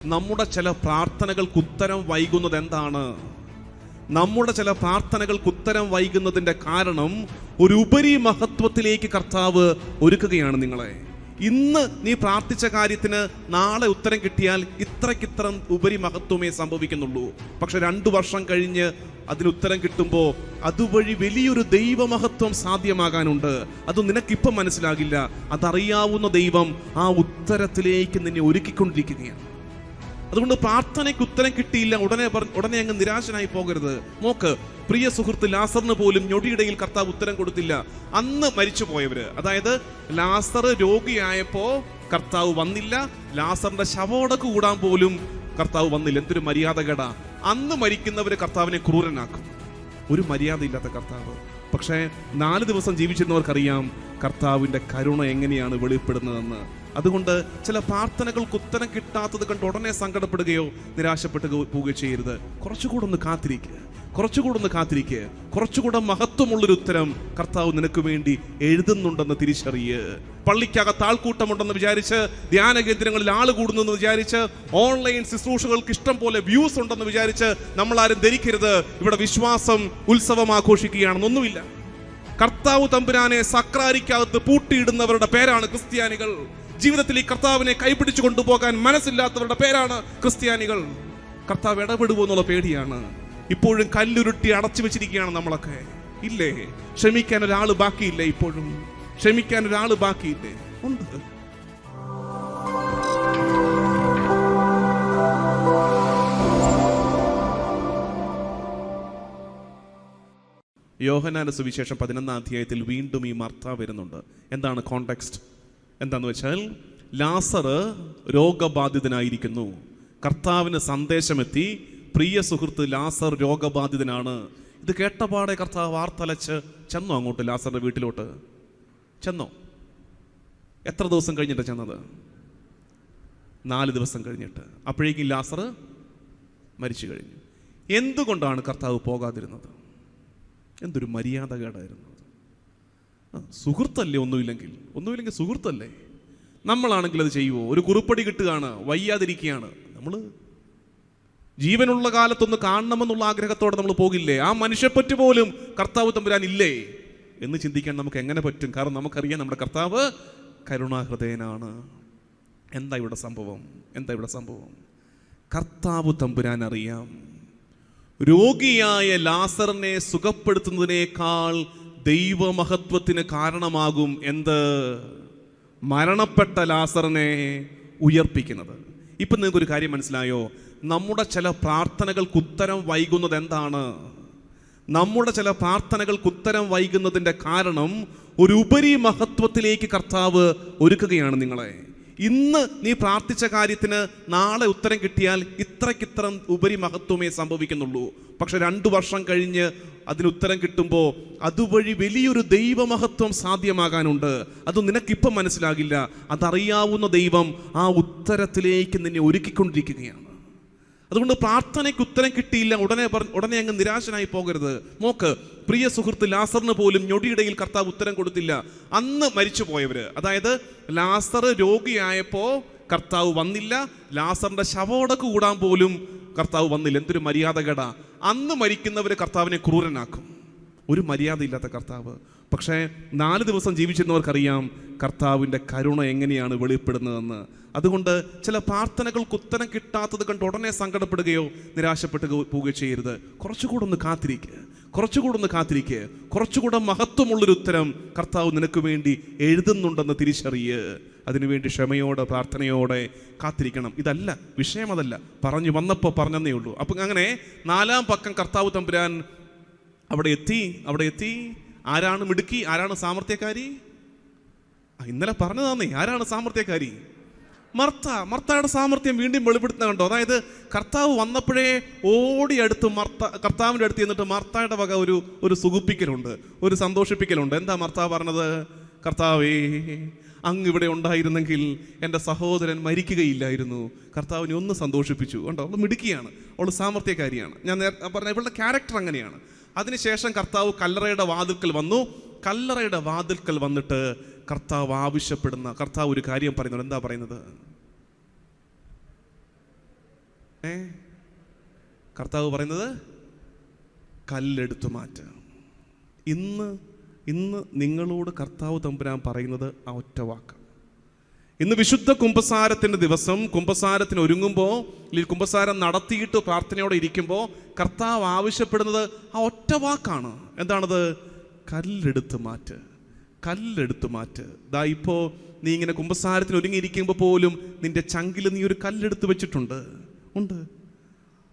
നമ്മുടെ ചില പ്രാർത്ഥനകൾക്ക് ഉത്തരം വൈകുന്നത് എന്താണ്? നമ്മുടെ ചില പ്രാർത്ഥനകൾക്ക് ഉത്തരം വൈകുന്നതിൻ്റെ കാരണം ഒരു ഉപരി മഹത്വത്തിലേക്ക് കർത്താവ് ഒരുക്കുകയാണ് നിങ്ങളെ. ഇന്ന് നീ പ്രാർത്ഥിച്ച കാര്യത്തിന് നാളെ ഉത്തരം കിട്ടിയാൽ ഇത്ര ഉപരി മഹത്വമേ സംഭവിക്കുന്നുള്ളൂ. പക്ഷെ 2 വർഷം കഴിഞ്ഞ് അതിന് ഉത്തരം കിട്ടുമ്പോൾ അതുവഴി വലിയൊരു ദൈവമഹത്വം സാധ്യമാകാനുണ്ട്. അത് നിനക്കിപ്പം മനസ്സിലാകില്ല. അതറിയാവുന്ന ദൈവം ആ ഉത്തരത്തിലേക്ക് നിന്നെ ഒരുക്കിക്കൊണ്ടിരിക്കുകയാണ്. അതുകൊണ്ട് പ്രാർത്ഥനയ്ക്ക് ഉത്തരം കിട്ടിയില്ല ഉടനെ അങ്ങ് നിരാശനായി പോകരുത്. നോക്ക്, പ്രിയ സുഹൃത്ത് ലാസറിന് പോലും ഞൊടിയിടയിൽ കർത്താവ് ഉത്തരം കൊടുത്തില്ല. അന്ന് മരിച്ചു പോയവര്, അതായത് ലാസർ രോഗിയായപ്പോ കർത്താവ് വന്നില്ല, ലാസറിന്റെ ശവോടക്ക് കൂടാൻ പോലും കർത്താവ് വന്നില്ല. എന്തൊരു മര്യാദകേടാ! അന്ന് മരിക്കുന്നവര് കർത്താവിനെ ക്രൂരനാക്കും. ഒരു മര്യാദ ഇല്ലാത്ത കർത്താവ്. പക്ഷേ 4 ദിവസം ജീവിച്ചിരുന്നവർക്കറിയാം കർത്താവിന്റെ കരുണ എങ്ങനെയാണ് വെളിപ്പെടുന്നതെന്ന്. അതുകൊണ്ട് ചില പ്രാർത്ഥനകൾക്ക് ഉത്തരം കിട്ടാത്തത് കണ്ട് ഉടനെ സങ്കടപ്പെടുകയോ നിരാശപ്പെട്ടു പോവുകയോ ചെയ്യരുത്. കുറച്ചുകൂടെ ഒന്ന് കാത്തിരിക്കുക. കുറച്ചുകൂടെ മഹത്വമുള്ളൊരു ഉത്തരം കർത്താവ് നിനക്ക് വേണ്ടി എഴുതുന്നുണ്ടെന്ന് തിരിച്ചറിയ്. പള്ളിക്കകത്ത് ആൾക്കൂട്ടമുണ്ടെന്ന് വിചാരിച്ച്, ധ്യാന കേന്ദ്രങ്ങളിൽ ആൾ കൂടുന്നു വിചാരിച്ച്, ഓൺലൈൻ ശുശ്രൂഷകൾക്ക് ഇഷ്ടം പോലെ വ്യൂസ് ഉണ്ടെന്ന് വിചാരിച്ച് നമ്മളാരും ധരിക്കരുത് ഇവിടെ വിശ്വാസം ഉത്സവം ആഘോഷിക്കുകയാണെന്നൊന്നുമില്ല. കർത്താവ് തമ്പുരാനെ സക്രാരിക്കകത്ത് പൂട്ടിയിടുന്നവരുടെ പേരാണ് ക്രിസ്ത്യാനികൾ. ജീവിതത്തിൽ ഈ കർത്താവിനെ കൈപിടിച്ചു കൊണ്ടുപോകാൻ മനസ്സില്ലാത്തവരുടെ പേരാണ് ക്രിസ്ത്യാനികൾ. കർത്താവ് ഇടപെടുമോ എന്നുള്ള പേടിയാണ്. ഇപ്പോഴും കല്ലുരുട്ടി അടച്ചു വെച്ചിരിക്കുകയാണ് നമ്മളൊക്കെ. ഇല്ലേ? ക്ഷമിക്കാൻ ഒരാൾ ബാക്കിയില്ലേ? ഇപ്പോഴും ക്ഷമിക്കാൻ ഒരാൾ ബാക്കിയില്ലേ? ഉണ്ട്. യോഹന്നാന്റെ സുവിശേഷം 11-ാം അധ്യായത്തിൽ വീണ്ടും ഈ മർത്ത വരുന്നുണ്ട്. എന്താണ് കോണ്ടെക്സ്റ്റ്? എന്താന്ന് വെച്ചാൽ, ലാസർ രോഗബാധിതനായിരിക്കുന്നു. കർത്താവിന് സന്ദേശമെത്തി, പ്രിയ സുഹൃത്ത് ലാസർ രോഗബാധിതനാണ്. ഇത് കേട്ടപാടെ കർത്താവ് വാർത്തലച്ച് ചെന്നോ അങ്ങോട്ട് ലാസറിന്റെ വീട്ടിലോട്ട്? ചെന്നോ? എത്ര ദിവസം കഴിഞ്ഞിട്ട് ചെന്നത്? 4 ദിവസം കഴിഞ്ഞിട്ട്. അപ്പോഴേക്കും ലാസർ മരിച്ചു കഴിഞ്ഞു. എന്തുകൊണ്ടാണ് കർത്താവ് പോകാതിരുന്നത്? എന്തൊരു മര്യാദകേടായിരുന്നു. സുഹൃത്തല്ലേ? ഒന്നുമില്ലെങ്കിൽ സുഹൃത്തല്ലേ? നമ്മളാണെങ്കിൽ അത് ചെയ്യുമോ? ഒരു കുറിപ്പടി കിട്ടുകയാണ്, വയ്യാതിരിക്കുകയാണ്, നമ്മൾ ജീവനുള്ള കാലത്തൊന്ന് കാണണമെന്നുള്ള ആഗ്രഹത്തോടെ നമ്മൾ പോകില്ലേ? ആ മനുഷ്യപ്പറ്റ് പോലും കർത്താവ് തമ്പുരാൻ ഇല്ലേ എന്ന് ചിന്തിക്കാൻ നമുക്ക് എങ്ങനെ പറ്റും? കാരണം നമുക്കറിയാം നമ്മുടെ കർത്താവ് കരുണാഹൃദയനാണ്. എന്താ ഇവിടെ സംഭവം? കർത്താവ് തമ്പുരാൻ അറിയാം, രോഗിയായ ലാസറിനെ സുഖപ്പെടുത്തുന്നതിനേക്കാൾ ദൈവമഹത്വത്തിന് കാരണമാകും എന്ത്? മരണപ്പെട്ട ലാസറിനെ ഉയർപ്പിക്കുന്നത്. ഇപ്പം നിങ്ങൾക്കൊരു കാര്യം മനസ്സിലായോ? നമ്മുടെ ചില പ്രാർത്ഥനകൾക്ക് ഉത്തരം വൈകുന്നത് എന്താണ്? നമ്മുടെ ചില പ്രാർത്ഥനകൾക്ക് ഉത്തരം വൈകുന്നതിൻ്റെ കാരണം ഒരു ഉപരി മഹത്വത്തിലേക്ക് കർത്താവ് ഒരുക്കുകയാണ് നിങ്ങളെ. ഇന്ന് നീ പ്രാർത്ഥിച്ച കാര്യത്തിന് നാളെ ഉത്തരം കിട്ടിയാൽ ഇത്ര ഉപരി മഹത്വമേ സംഭവിക്കുന്നുള്ളൂ. പക്ഷെ 2 വർഷം കഴിഞ്ഞ് അതിന് ഉത്തരം കിട്ടുമ്പോൾ അതുവഴി വലിയൊരു ദൈവമഹത്വം സാധ്യമാകാനുണ്ട്. അത് നിനക്കിപ്പം മനസ്സിലാകില്ല. അതറിയാവുന്ന ദൈവം ആ ഉത്തരത്തിലേക്ക് നിന്നെ ഒരുക്കിക്കൊണ്ടിരിക്കുകയാണ്. അതുകൊണ്ട് പ്രാർത്ഥനയ്ക്ക് ഉത്തരം കിട്ടിയില്ല ഉടനെ അങ്ങ് നിരാശനായി പോകരുത്. നോക്ക്, പ്രിയ സുഹൃത്ത് ലാസറിന് പോലും ഞൊടിയിടയിൽ കർത്താവ് ഉത്തരം കൊടുത്തില്ല. അന്ന് മരിച്ചു പോയവര്, അതായത് ലാസർ രോഗിയായപ്പോ കർത്താവ് വന്നില്ല, ലാസറിന്റെ ശവോടക്ക് കൂടാൻ പോലും കർത്താവ് വന്നില്ല. എന്തൊരു മര്യാദകേടാ! അന്ന് മരിക്കുന്നവര് കർത്താവിനെ ക്രൂരനാക്കും. ഒരു മര്യാദ ഇല്ലാത്ത കർത്താവ്. പക്ഷേ 4 ദിവസം ജീവിച്ചിരുന്നവർക്കറിയാം കർത്താവിൻ്റെ കരുണ എങ്ങനെയാണ് വെളിപ്പെടുന്നതെന്ന്. അതുകൊണ്ട് ചില പ്രാർത്ഥനകൾക്ക് ഉത്തരം കിട്ടാത്തത് കണ്ട് ഉടനെ സങ്കടപ്പെടുകയോ നിരാശപ്പെട്ടു പോവുകയോ ചെയ്യരുത്. കുറച്ചുകൂടെ ഒന്ന് കാത്തിരിക്കുക. കുറച്ചുകൂടെ മഹത്വമുള്ളൊരു ഉത്തരം കർത്താവ് നിനക്ക് വേണ്ടി എഴുതുന്നുണ്ടെന്ന് തിരിച്ചറിയ്. അതിനുവേണ്ടി ക്ഷമയോടെ പ്രാർത്ഥനയോടെ കാത്തിരിക്കണം. വിഷയമതല്ല, പറഞ്ഞു വന്നപ്പോൾ പറഞ്ഞതേ ഉള്ളൂ. അപ്പം അങ്ങനെ 4-ാം പക്കം കർത്താവ് തമ്പുരാൻ അവിടെ എത്തി. ആരാണ് മിടുക്കി? ആരാണ് സാമർത്ഥ്യക്കാരി? ഇന്നലെ പറഞ്ഞതാന്നേ. ആരാണ് സാമർത്ഥ്യക്കാരി? മർത്തയുടെ സാമർത്ഥ്യം വീണ്ടും വെളിപ്പെടുത്തുന്ന കണ്ടോ? അതായത് കർത്താവ് വന്നപ്പോഴേ ഓടിയടുത്ത് കർത്താവിൻ്റെ അടുത്ത് എന്നിട്ട് മർത്തയുടെ വക ഒരു സുഖിപ്പിക്കലുണ്ട്, ഒരു സന്തോഷിപ്പിക്കലുണ്ട്. എന്താ മർത്ത പറഞ്ഞത്? കർത്താവേ, അങ്ങ് ഇവിടെ ഉണ്ടായിരുന്നെങ്കിൽ എൻ്റെ സഹോദരൻ മരിക്കുകയില്ലായിരുന്നു. കർത്താവിനെ ഒന്ന് സന്തോഷിപ്പിച്ചു. കണ്ടോ? അവൾ മിടുക്കിയാണ്, അവൾ സാമർത്ഥ്യക്കാരിയാണ്. ഞാൻ പറഞ്ഞ ഇവളുടെ ക്യാരക്ടർ അങ്ങനെയാണ്. അതിനുശേഷം കർത്താവ് കല്ലറയുടെ വാതിൽക്കൽ വന്നിട്ട് കർത്താവ് ഒരു കാര്യം പറയുന്നത്. എന്താ പറയുന്നത്? കർത്താവ് പറയുന്നത് കല്ലെടുത്തു മാറ്റുക. ഇന്ന് നിങ്ങളോട് കർത്താവ് തമ്പുരാൻ പറയുന്നത് ആ ഒറ്റ വാക്ക്. ഇന്ന് വിശുദ്ധ കുമ്പസാരത്തിൻ്റെ ദിവസം, കുമ്പസാരത്തിന് ഒരുങ്ങുമ്പോൾ, അല്ലെങ്കിൽ കുമ്പസാരം നടത്തിയിട്ട് പ്രാർത്ഥനയോടെ ഇരിക്കുമ്പോൾ കർത്താവ് ആവശ്യപ്പെടുന്നത് ആ ഒറ്റ വാക്കാണ്. എന്താണത്? കല്ലെടുത്ത് മാറ്റ്, കല്ലെടുത്ത് മാറ്റ്. ദാ ഇപ്പോൾ നീ ഇങ്ങനെ കുമ്പസാരത്തിന് ഒരുങ്ങിയിരിക്കുമ്പോൾ പോലും നിന്റെ ചങ്കിൽ നീ ഒരു കല്ലെടുത്ത് വെച്ചിട്ടുണ്ട്.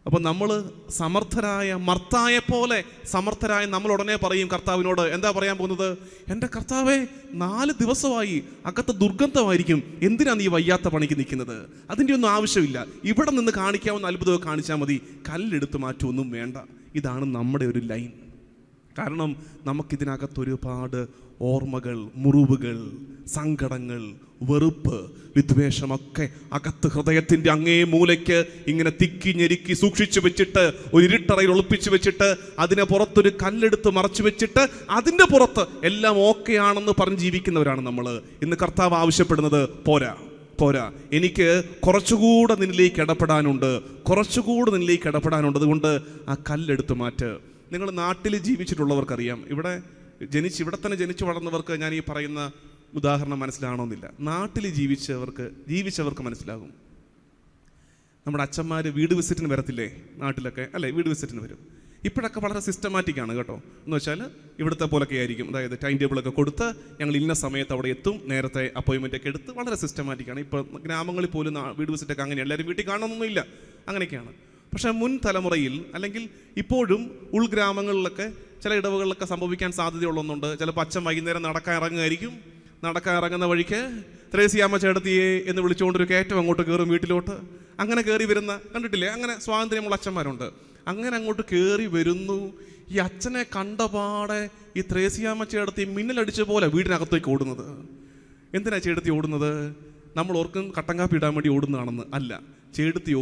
അപ്പോൾ നമ്മൾ സമർത്ഥരായ മർത്തായെ പോലെ സമർത്ഥരായ നമ്മൾ ഉടനെ പറയും കർത്താവിനോട്. എന്താ പറയാൻ പോകുന്നത്? എൻ്റെ കർത്താവേ, 4 ദിവസമായി അകത്ത് ദുർഗന്ധമായിരിക്കും, എന്തിനാ നീ വയ്യാത്ത പണിക്ക് നിൽക്കുന്നത്? അതിൻ്റെ ഒന്നും ആവശ്യമില്ല, ഇവിടെ നിന്ന് കാണിക്കാവുന്ന അത്ഭുതമൊക്കെ കാണിച്ചാൽ മതി, കല്ലെടുത്ത് മാറ്റൊന്നും വേണ്ട. ഇതാണ് നമ്മുടെ ഒരു ലൈൻ. കാരണം നമുക്കിതിനകത്ത് ഒരുപാട് ഓർമ്മകൾ, മുറിവുകൾ, സങ്കടങ്ങൾ, വെറുപ്പ്, വിദ്വേഷമൊക്കെ അകത്ത് ഹൃദയത്തിൻ്റെ അങ്ങേ മൂലയ്ക്ക് ഇങ്ങനെ തിക്കി ഞെരുക്കി സൂക്ഷിച്ചു വെച്ചിട്ട്, ഒരു ഇരുട്ടറയിൽ ഒളിപ്പിച്ചു വെച്ചിട്ട്, അതിനെ പുറത്തൊരു കല്ലെടുത്ത് മറച്ചു വെച്ചിട്ട് അതിൻ്റെ പുറത്ത് എല്ലാം ഓക്കെ ആണെന്ന് പറഞ്ഞ് ജീവിക്കുന്നവരാണ് നമ്മൾ. ഇന്ന് കർത്താവ് ആവശ്യപ്പെടുന്നത് പോരാ, എനിക്ക് കുറച്ചുകൂടെ നിന്നിലേക്ക് ഇടപെടാനുണ്ട്, അതുകൊണ്ട് ആ കല്ലെടുത്ത് മാറ്റ്. നിങ്ങൾ നാട്ടിൽ ജീവിച്ചിട്ടുള്ളവർക്കറിയാം, ഇവിടെ തന്നെ ജനിച്ചു വളർന്നവർക്ക് ഞാൻ ഈ പറയുന്ന ഉദാഹരണം മനസ്സിലാകണമെന്നില്ല. നാട്ടിൽ ജീവിച്ചവർക്ക് മനസ്സിലാകും. നമ്മുടെ അച്ഛന്മാർ വീട് വിസിറ്റിന് വരത്തില്ലേ നാട്ടിലൊക്കെ, അല്ലേ? വീട് വിസിറ്റിന് വരും. ഇപ്പോഴൊക്കെ വളരെ സിസ്റ്റമാറ്റിക്കാണ് കേട്ടോ. എന്ന് വെച്ചാൽ ഇവിടുത്തെ പോലൊക്കെ ആയിരിക്കും. അതായത് ടൈം ടേബിളൊക്കെ കൊടുത്ത് ഞങ്ങൾ ഇന്ന സമയത്ത് അവിടെ എത്തും, നേരത്തെ അപ്പോയിൻമെൻ്റ് ഒക്കെ എടുത്ത് വളരെ സിസ്റ്റമാറ്റിക്കാണ്. ഇപ്പോൾ ഗ്രാമങ്ങളിൽ പോലും വീട് വിസിറ്റൊക്കെ അങ്ങനെ, എല്ലാവരും വീട്ടിൽ കാണണമെന്നൊന്നുമില്ല, അങ്ങനെയൊക്കെയാണ്. പക്ഷേ മുൻ തലമുറയിൽ അല്ലെങ്കിൽ ഇപ്പോഴും ഉൾഗ്രാമങ്ങളിലൊക്കെ ചില ഇടവുകളിലൊക്കെ സംഭവിക്കാൻ സാധ്യതയുള്ളൊന്നുണ്ട്. ചിലപ്പോൾ അച്ഛൻ വൈകുന്നേരം നടക്കാൻ ഇറങ്ങുന്ന വഴിക്ക് ത്രേസ്യാമ്മ ചേട്ടത്തിയെ എന്ന് വിളിച്ചുകൊണ്ടൊരു കയറ്റം അങ്ങോട്ട് കയറും വീട്ടിലോട്ട്. അങ്ങനെ കയറി വരുന്ന കണ്ടിട്ടില്ലേ? അങ്ങനെ സ്വാതന്ത്ര്യമുള്ള അച്ഛന്മാരുണ്ട്. അങ്ങനെ അങ്ങോട്ട് കയറി വരുന്നു. ഈ അച്ഛനെ കണ്ടപാടെ ഈ ത്രേസ്യാമ്മ ചേട്ടത്തി മിന്നലടിച്ച പോലെ വീടിനകത്തേക്ക് ഓടുന്നത്. എന്തിനാ ചേട്ടത്തി ഓടുന്നത്? നമ്മൾ ഓർക്കും കട്ടൻ കാപ്പി ഇടാൻ വേണ്ടി ഓടുന്നതാണെന്ന്. അല്ല, ചേട്ടത്തി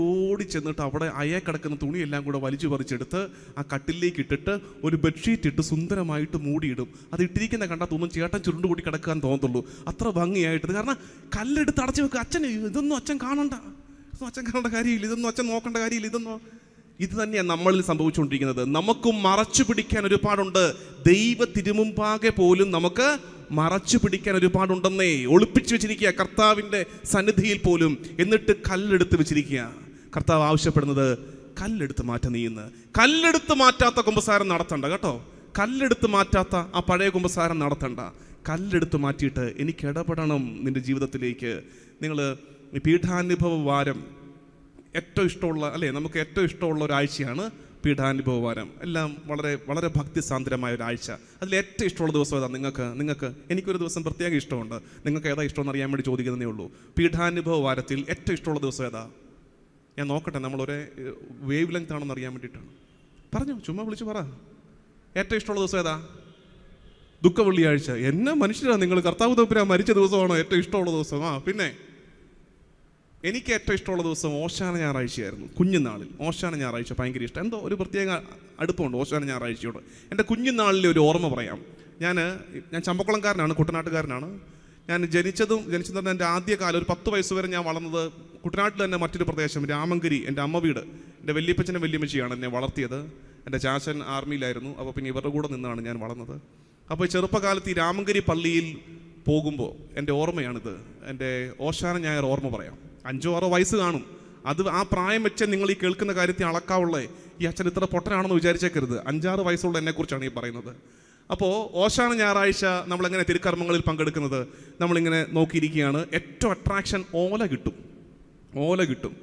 ഓടി ചെന്നിട്ട് അവിടെ അയേ കിടക്കുന്ന തുണിയെല്ലാം കൂടെ വലിച്ചു പറിച്ചെടുത്ത് ആ കട്ടിലേക്ക് ഇട്ടിട്ട് ഒരു ബെഡ്ഷീറ്റ് ഇട്ട് സുന്ദരമായിട്ട് മൂടിയിടും. അത് ഇട്ടിരിക്കുന്ന കണ്ടാൽ തോന്നും ചേട്ടൻ ചുരുണ്ടുകൂടി കിടക്കാൻ തോന്നത്തുള്ളൂ, അത്ര ഭംഗിയായിട്ട്. കാരണം കല്ലെടുത്ത് അടച്ചു വെക്കുക. ഇതൊന്നും അച്ഛൻ കാണേണ്ട കാര്യമില്ല, ഇതൊന്നും അച്ഛൻ നോക്കേണ്ട കാര്യമില്ല. ഇത് തന്നെയാണ് നമ്മളിൽ സംഭവിച്ചുകൊണ്ടിരിക്കുന്നത്. നമുക്ക് മറച്ചു പിടിക്കാൻ ഒരുപാടുണ്ട്. ദൈവ തിരുമുമ്പാകെ പോലും നമുക്ക് മറച്ചു പിടിക്കാൻ ഒരുപാടുണ്ടെന്നേ. ഒളിപ്പിച്ചു വെച്ചിരിക്കുക കർത്താവിൻ്റെ സന്നിധിയിൽ പോലും. എന്നിട്ട് കല്ലെടുത്ത് വെച്ചിരിക്കുക. കർത്താവ് ആവശ്യപ്പെടുന്നത് കല്ലെടുത്ത് മാറ്റ. നീന്ന് കല്ലെടുത്ത് മാറ്റാത്ത കുമ്പസാരം നടത്തണ്ട കേട്ടോ. കല്ലെടുത്ത് മാറ്റാത്ത ആ പഴയ കുമ്പസാരം നടത്തണ്ട. കല്ലെടുത്ത് മാറ്റിയിട്ട് എനിക്ക് ഇടപെടണം നിന്റെ ജീവിതത്തിലേക്ക്. നിങ്ങൾ പീഠാനുഭവ വാരം ഏറ്റവും ഇഷ്ടമുള്ള, അല്ലേ, നമുക്ക് ഏറ്റവും ഇഷ്ടമുള്ള ഒരാഴ്ചയാണ് പീഠാനുഭവ വാരം. എല്ലാം വളരെ വളരെ ഭക്തിസാന്ദ്രമായ ഒരാഴ്ച. അതിൽ ഏറ്റവും ഇഷ്ടമുള്ള ദിവസം ഏതാ നിങ്ങൾക്ക്? എനിക്കൊരു ദിവസം പ്രത്യേക ഇഷ്ടമുണ്ട്. നിങ്ങൾക്ക് ഏതാ ഇഷ്ടമെന്ന് അറിയാൻ വേണ്ടി ചോദിക്കുന്നതേ ഉള്ളൂ. പീഠാനുഭവ വാരത്തിൽ ഏറ്റവും ഇഷ്ടമുള്ള ദിവസം ഏതാ? ഞാൻ നോക്കട്ടെ, നമ്മളൊരേ വേവ് ലെങ്ത് ആണെന്ന് അറിയാൻ വേണ്ടിയിട്ടാണ്. പറഞ്ഞു, ചുമ്മാ വിളിച്ച് പറ. ഏറ്റവും ഇഷ്ടമുള്ള ദിവസം ഏതാ? ദുഃഖ വെള്ളിയാഴ്ച. എന്നെ മനുഷ്യരാണ് നിങ്ങൾ? കർത്താവ് തമ്പുരാൻ മരിച്ച ദിവസമാണോ ഏറ്റവും ഇഷ്ടമുള്ള ദിവസം? പിന്നെ എനിക്ക് ഏറ്റവും ഇഷ്ടമുള്ള ദിവസം ഓശാന ഞായറാഴ്ചയായിരുന്നു. കുഞ്ഞുനാളിൽ ഓശാന ഞായറാഴ്ച ഭയങ്കര ഇഷ്ടം. എന്തോ ഒരു പ്രത്യേക അടുപ്പമുണ്ട് ഓശാന ഞായറാഴ്ചയോട്. എൻ്റെ കുഞ്ഞുനാളിലെ ഒരു ഓർമ്മ പറയാം. ഞാൻ ചമ്പക്കുളംകാരനാണ്, കുട്ടനാട്ടുകാരനാണ്. ഞാൻ ജനിച്ചതും എൻ്റെ ആദ്യകാലം ഒരു 10 വയസ്സ് വരെ ഞാൻ വളർന്നത് കുട്ടനാട്ടിൽ തന്നെ മറ്റൊരു പ്രദേശം രാമങ്കരി, എൻ്റെ അമ്മ വീട്. എൻ്റെ വല്യപ്പച്ചനും വല്യമ്മച്ചിയാണ് എന്നെ വളർത്തിയത്. എൻ്റെ ചാച്ചൻ ആർമിയിലായിരുന്നു. അപ്പോൾ പിന്നെ ഇവരുടെ കൂടെ നിന്നാണ് ഞാൻ വളർന്നത്. അപ്പോൾ ചെറുപ്പകാലത്ത് ഈ രാമങ്കരി പള്ളിയിൽ പോകുമ്പോൾ എൻ്റെ ഓർമ്മയാണിത്. എൻ്റെ ഓശാന ഞായർ ഓർമ്മ പറയാം. 5 or 6 വയസ്സ് കാണും. അത് ആ പ്രായം വെച്ച് നിങ്ങൾ ഈ കേൾക്കുന്ന കാര്യത്തിൽ അളക്കാവുള്ളേ. ഈ അച്ഛൻ ഇത്ര പൊട്ടനാണെന്ന് വിചാരിച്ചേക്കരുത്. 5-6 വയസ്സുള്ള എന്നെക്കുറിച്ചാണ് ഈ പറയുന്നത്. അപ്പോൾ ഓശാന ഞായറാഴ്ച നമ്മളെങ്ങനെ തിരുക്കർമ്മങ്ങളിൽ പങ്കെടുക്കുന്നത്? നമ്മളിങ്ങനെ നോക്കിയിരിക്കുകയാണ്. ഏറ്റവും അട്രാക്ഷൻ ഓല കിട്ടും.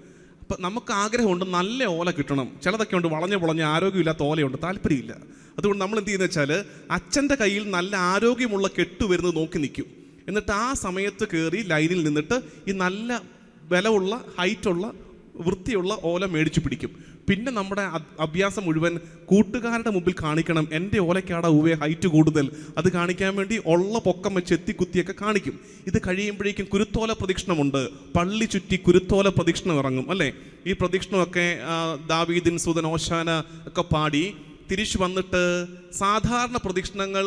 അപ്പം നമുക്ക് ആഗ്രഹമുണ്ട് നല്ല ഓല കിട്ടണം. ചിലതൊക്കെ ഉണ്ട് വളഞ്ഞ് ആരോഗ്യമില്ലാത്ത ഓലയുണ്ട്, താല്പര്യമില്ല. അതുകൊണ്ട് നമ്മൾ എന്ത് ചെയ്യുന്നത് വെച്ചാൽ അച്ഛൻ്റെ കയ്യിൽ നല്ല ആരോഗ്യമുള്ള കെട്ട് വരുന്നത് നോക്കി നിൽക്കും. എന്നിട്ട് ആ സമയത്ത് കയറി ലൈനിൽ നിന്നിട്ട് ഈ നല്ല ബലമുള്ള ഹൈറ്റുള്ള വൃത്തിയുള്ള ഓല മേടിച്ചു പിടിക്കും. പിന്നെ നമ്മുടെ അഭ്യാസം മുഴുവൻ കൂട്ടുകാരുടെ മുമ്പിൽ കാണിക്കണം. എൻ്റെ ഓലയ്ക്കാട ഹൈറ്റ് കൂടുതൽ, അത് കാണിക്കാൻ വേണ്ടി ഉള്ള പൊക്കം വെച്ച് എത്തിക്കുത്തിയൊക്കെ കാണിക്കും. ഇത് കഴിയുമ്പോഴേക്കും കുരുത്തോല പ്രദക്ഷിണമുണ്ട്. പള്ളി ചുറ്റി കുരുത്തോല പ്രദക്ഷിണം ഇറങ്ങും, അല്ലേ? ഈ പ്രദക്ഷിണമൊക്കെ ദാവീദിൻ സുതൻ ഓശാന ഒക്കെ പാടി തിരിച്ചു വന്നിട്ട് സാധാരണ പ്രദക്ഷിണങ്ങൾ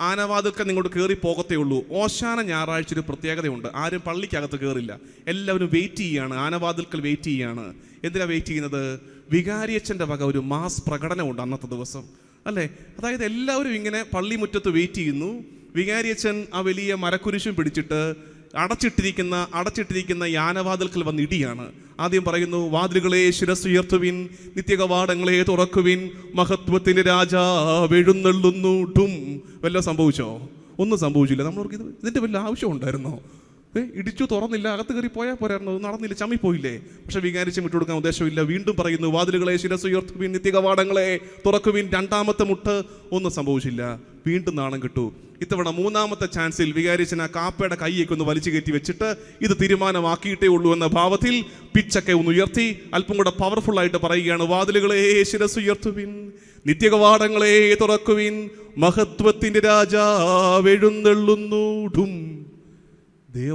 ആനവാതിൽക്കൽ നിങ്ങോട്ട് കയറി പോകത്തേ ഉള്ളൂ. ഓശാന ഞായറാഴ്ച ഒരു പ്രത്യേകതയുണ്ട്. ആരും പള്ളിക്കകത്ത് കയറില്ല, എല്ലാവരും വെയിറ്റ് ചെയ്യുകയാണ്, ആനവാതിൽക്കൽ വെയിറ്റ് ചെയ്യുകയാണ്. എന്തിനാ വെയിറ്റ് ചെയ്യുന്നത്? വികാരിയച്ഛൻ്റെ വക ഒരു മാസ് പ്രകടനമുണ്ട് അന്നത്തെ ദിവസം, അല്ലേ? അതായത് എല്ലാവരും ഇങ്ങനെ പള്ളിമുറ്റത്ത് വെയിറ്റ് ചെയ്യുന്നു. വികാരിയച്ഛൻ ആ വലിയ മരക്കുരിശും പിടിച്ചിട്ട് അടച്ചിട്ടിരിക്കുന്ന യാനവാതിൽക്കൽ വന്ന് ഇടിയാണ്. ആദ്യം പറയുന്നു, വാതിലുകളെ ശിരസ്സുയർത്തുവിൻ, നിത്യകവാടങ്ങളെ തുറക്കുവിൻ, മഹത്വത്തിന്റെ രാജാവ് എഴുന്നള്ളുന്നു. ഡും. വല്ലതും സംഭവിച്ചോ? ഒന്നും സംഭവിച്ചില്ല. നമ്മളവർക്ക് ഇതിന്റെ വല്ല ആവശ്യം ഉണ്ടായിരുന്നോ? ഇടിച്ചു, തുറന്നില്ല, അകത്ത് കയറി പോയാൽ പോരായിരുന്നു, നടന്നില്ല, ചമ്മിപ്പോയില്ലേ? പക്ഷെ വികാരിച്ചും വിട്ടുകൊടുക്കാൻ ഉദ്ദേശമില്ല. വീണ്ടും പറയുന്നു, വാതിലുകളെ ശിരസ്സുയർത്തുവിൻ, നിത്യകവാടങ്ങളെ തുറക്കുവിൻ. രണ്ടാമത്തെ മുട്ട്, ഒന്നും സംഭവിച്ചില്ല. വീണ്ടും നാണം കിട്ടു. ഇത്തവണ മൂന്നാമത്തെ ചാൻസിൽ വികാരിച്ചൻ ആ കാപ്പയുടെ കൈയൊക്കെ ഒന്ന് വലിച്ചു കയറ്റി വെച്ചിട്ട് ഇത് തീരുമാനമാക്കിയിട്ടേ ഉള്ളൂ എന്ന ഭാവത്തിൽ പിച്ചൊക്കെ ഒന്ന് ഉയർത്തി അല്പം കൂടെ പവർഫുൾ ആയിട്ട് പറയുകയാണ്, വാതിലുകളെ ശിരസ്സുയർത്തുവിൻ, നിത്യകവാടങ്ങളെ തുറക്കുവിൻ, മഹത്വത്തിന്റെ രാജാവ് എഴുന്നള്ളുന്നു. ഡും.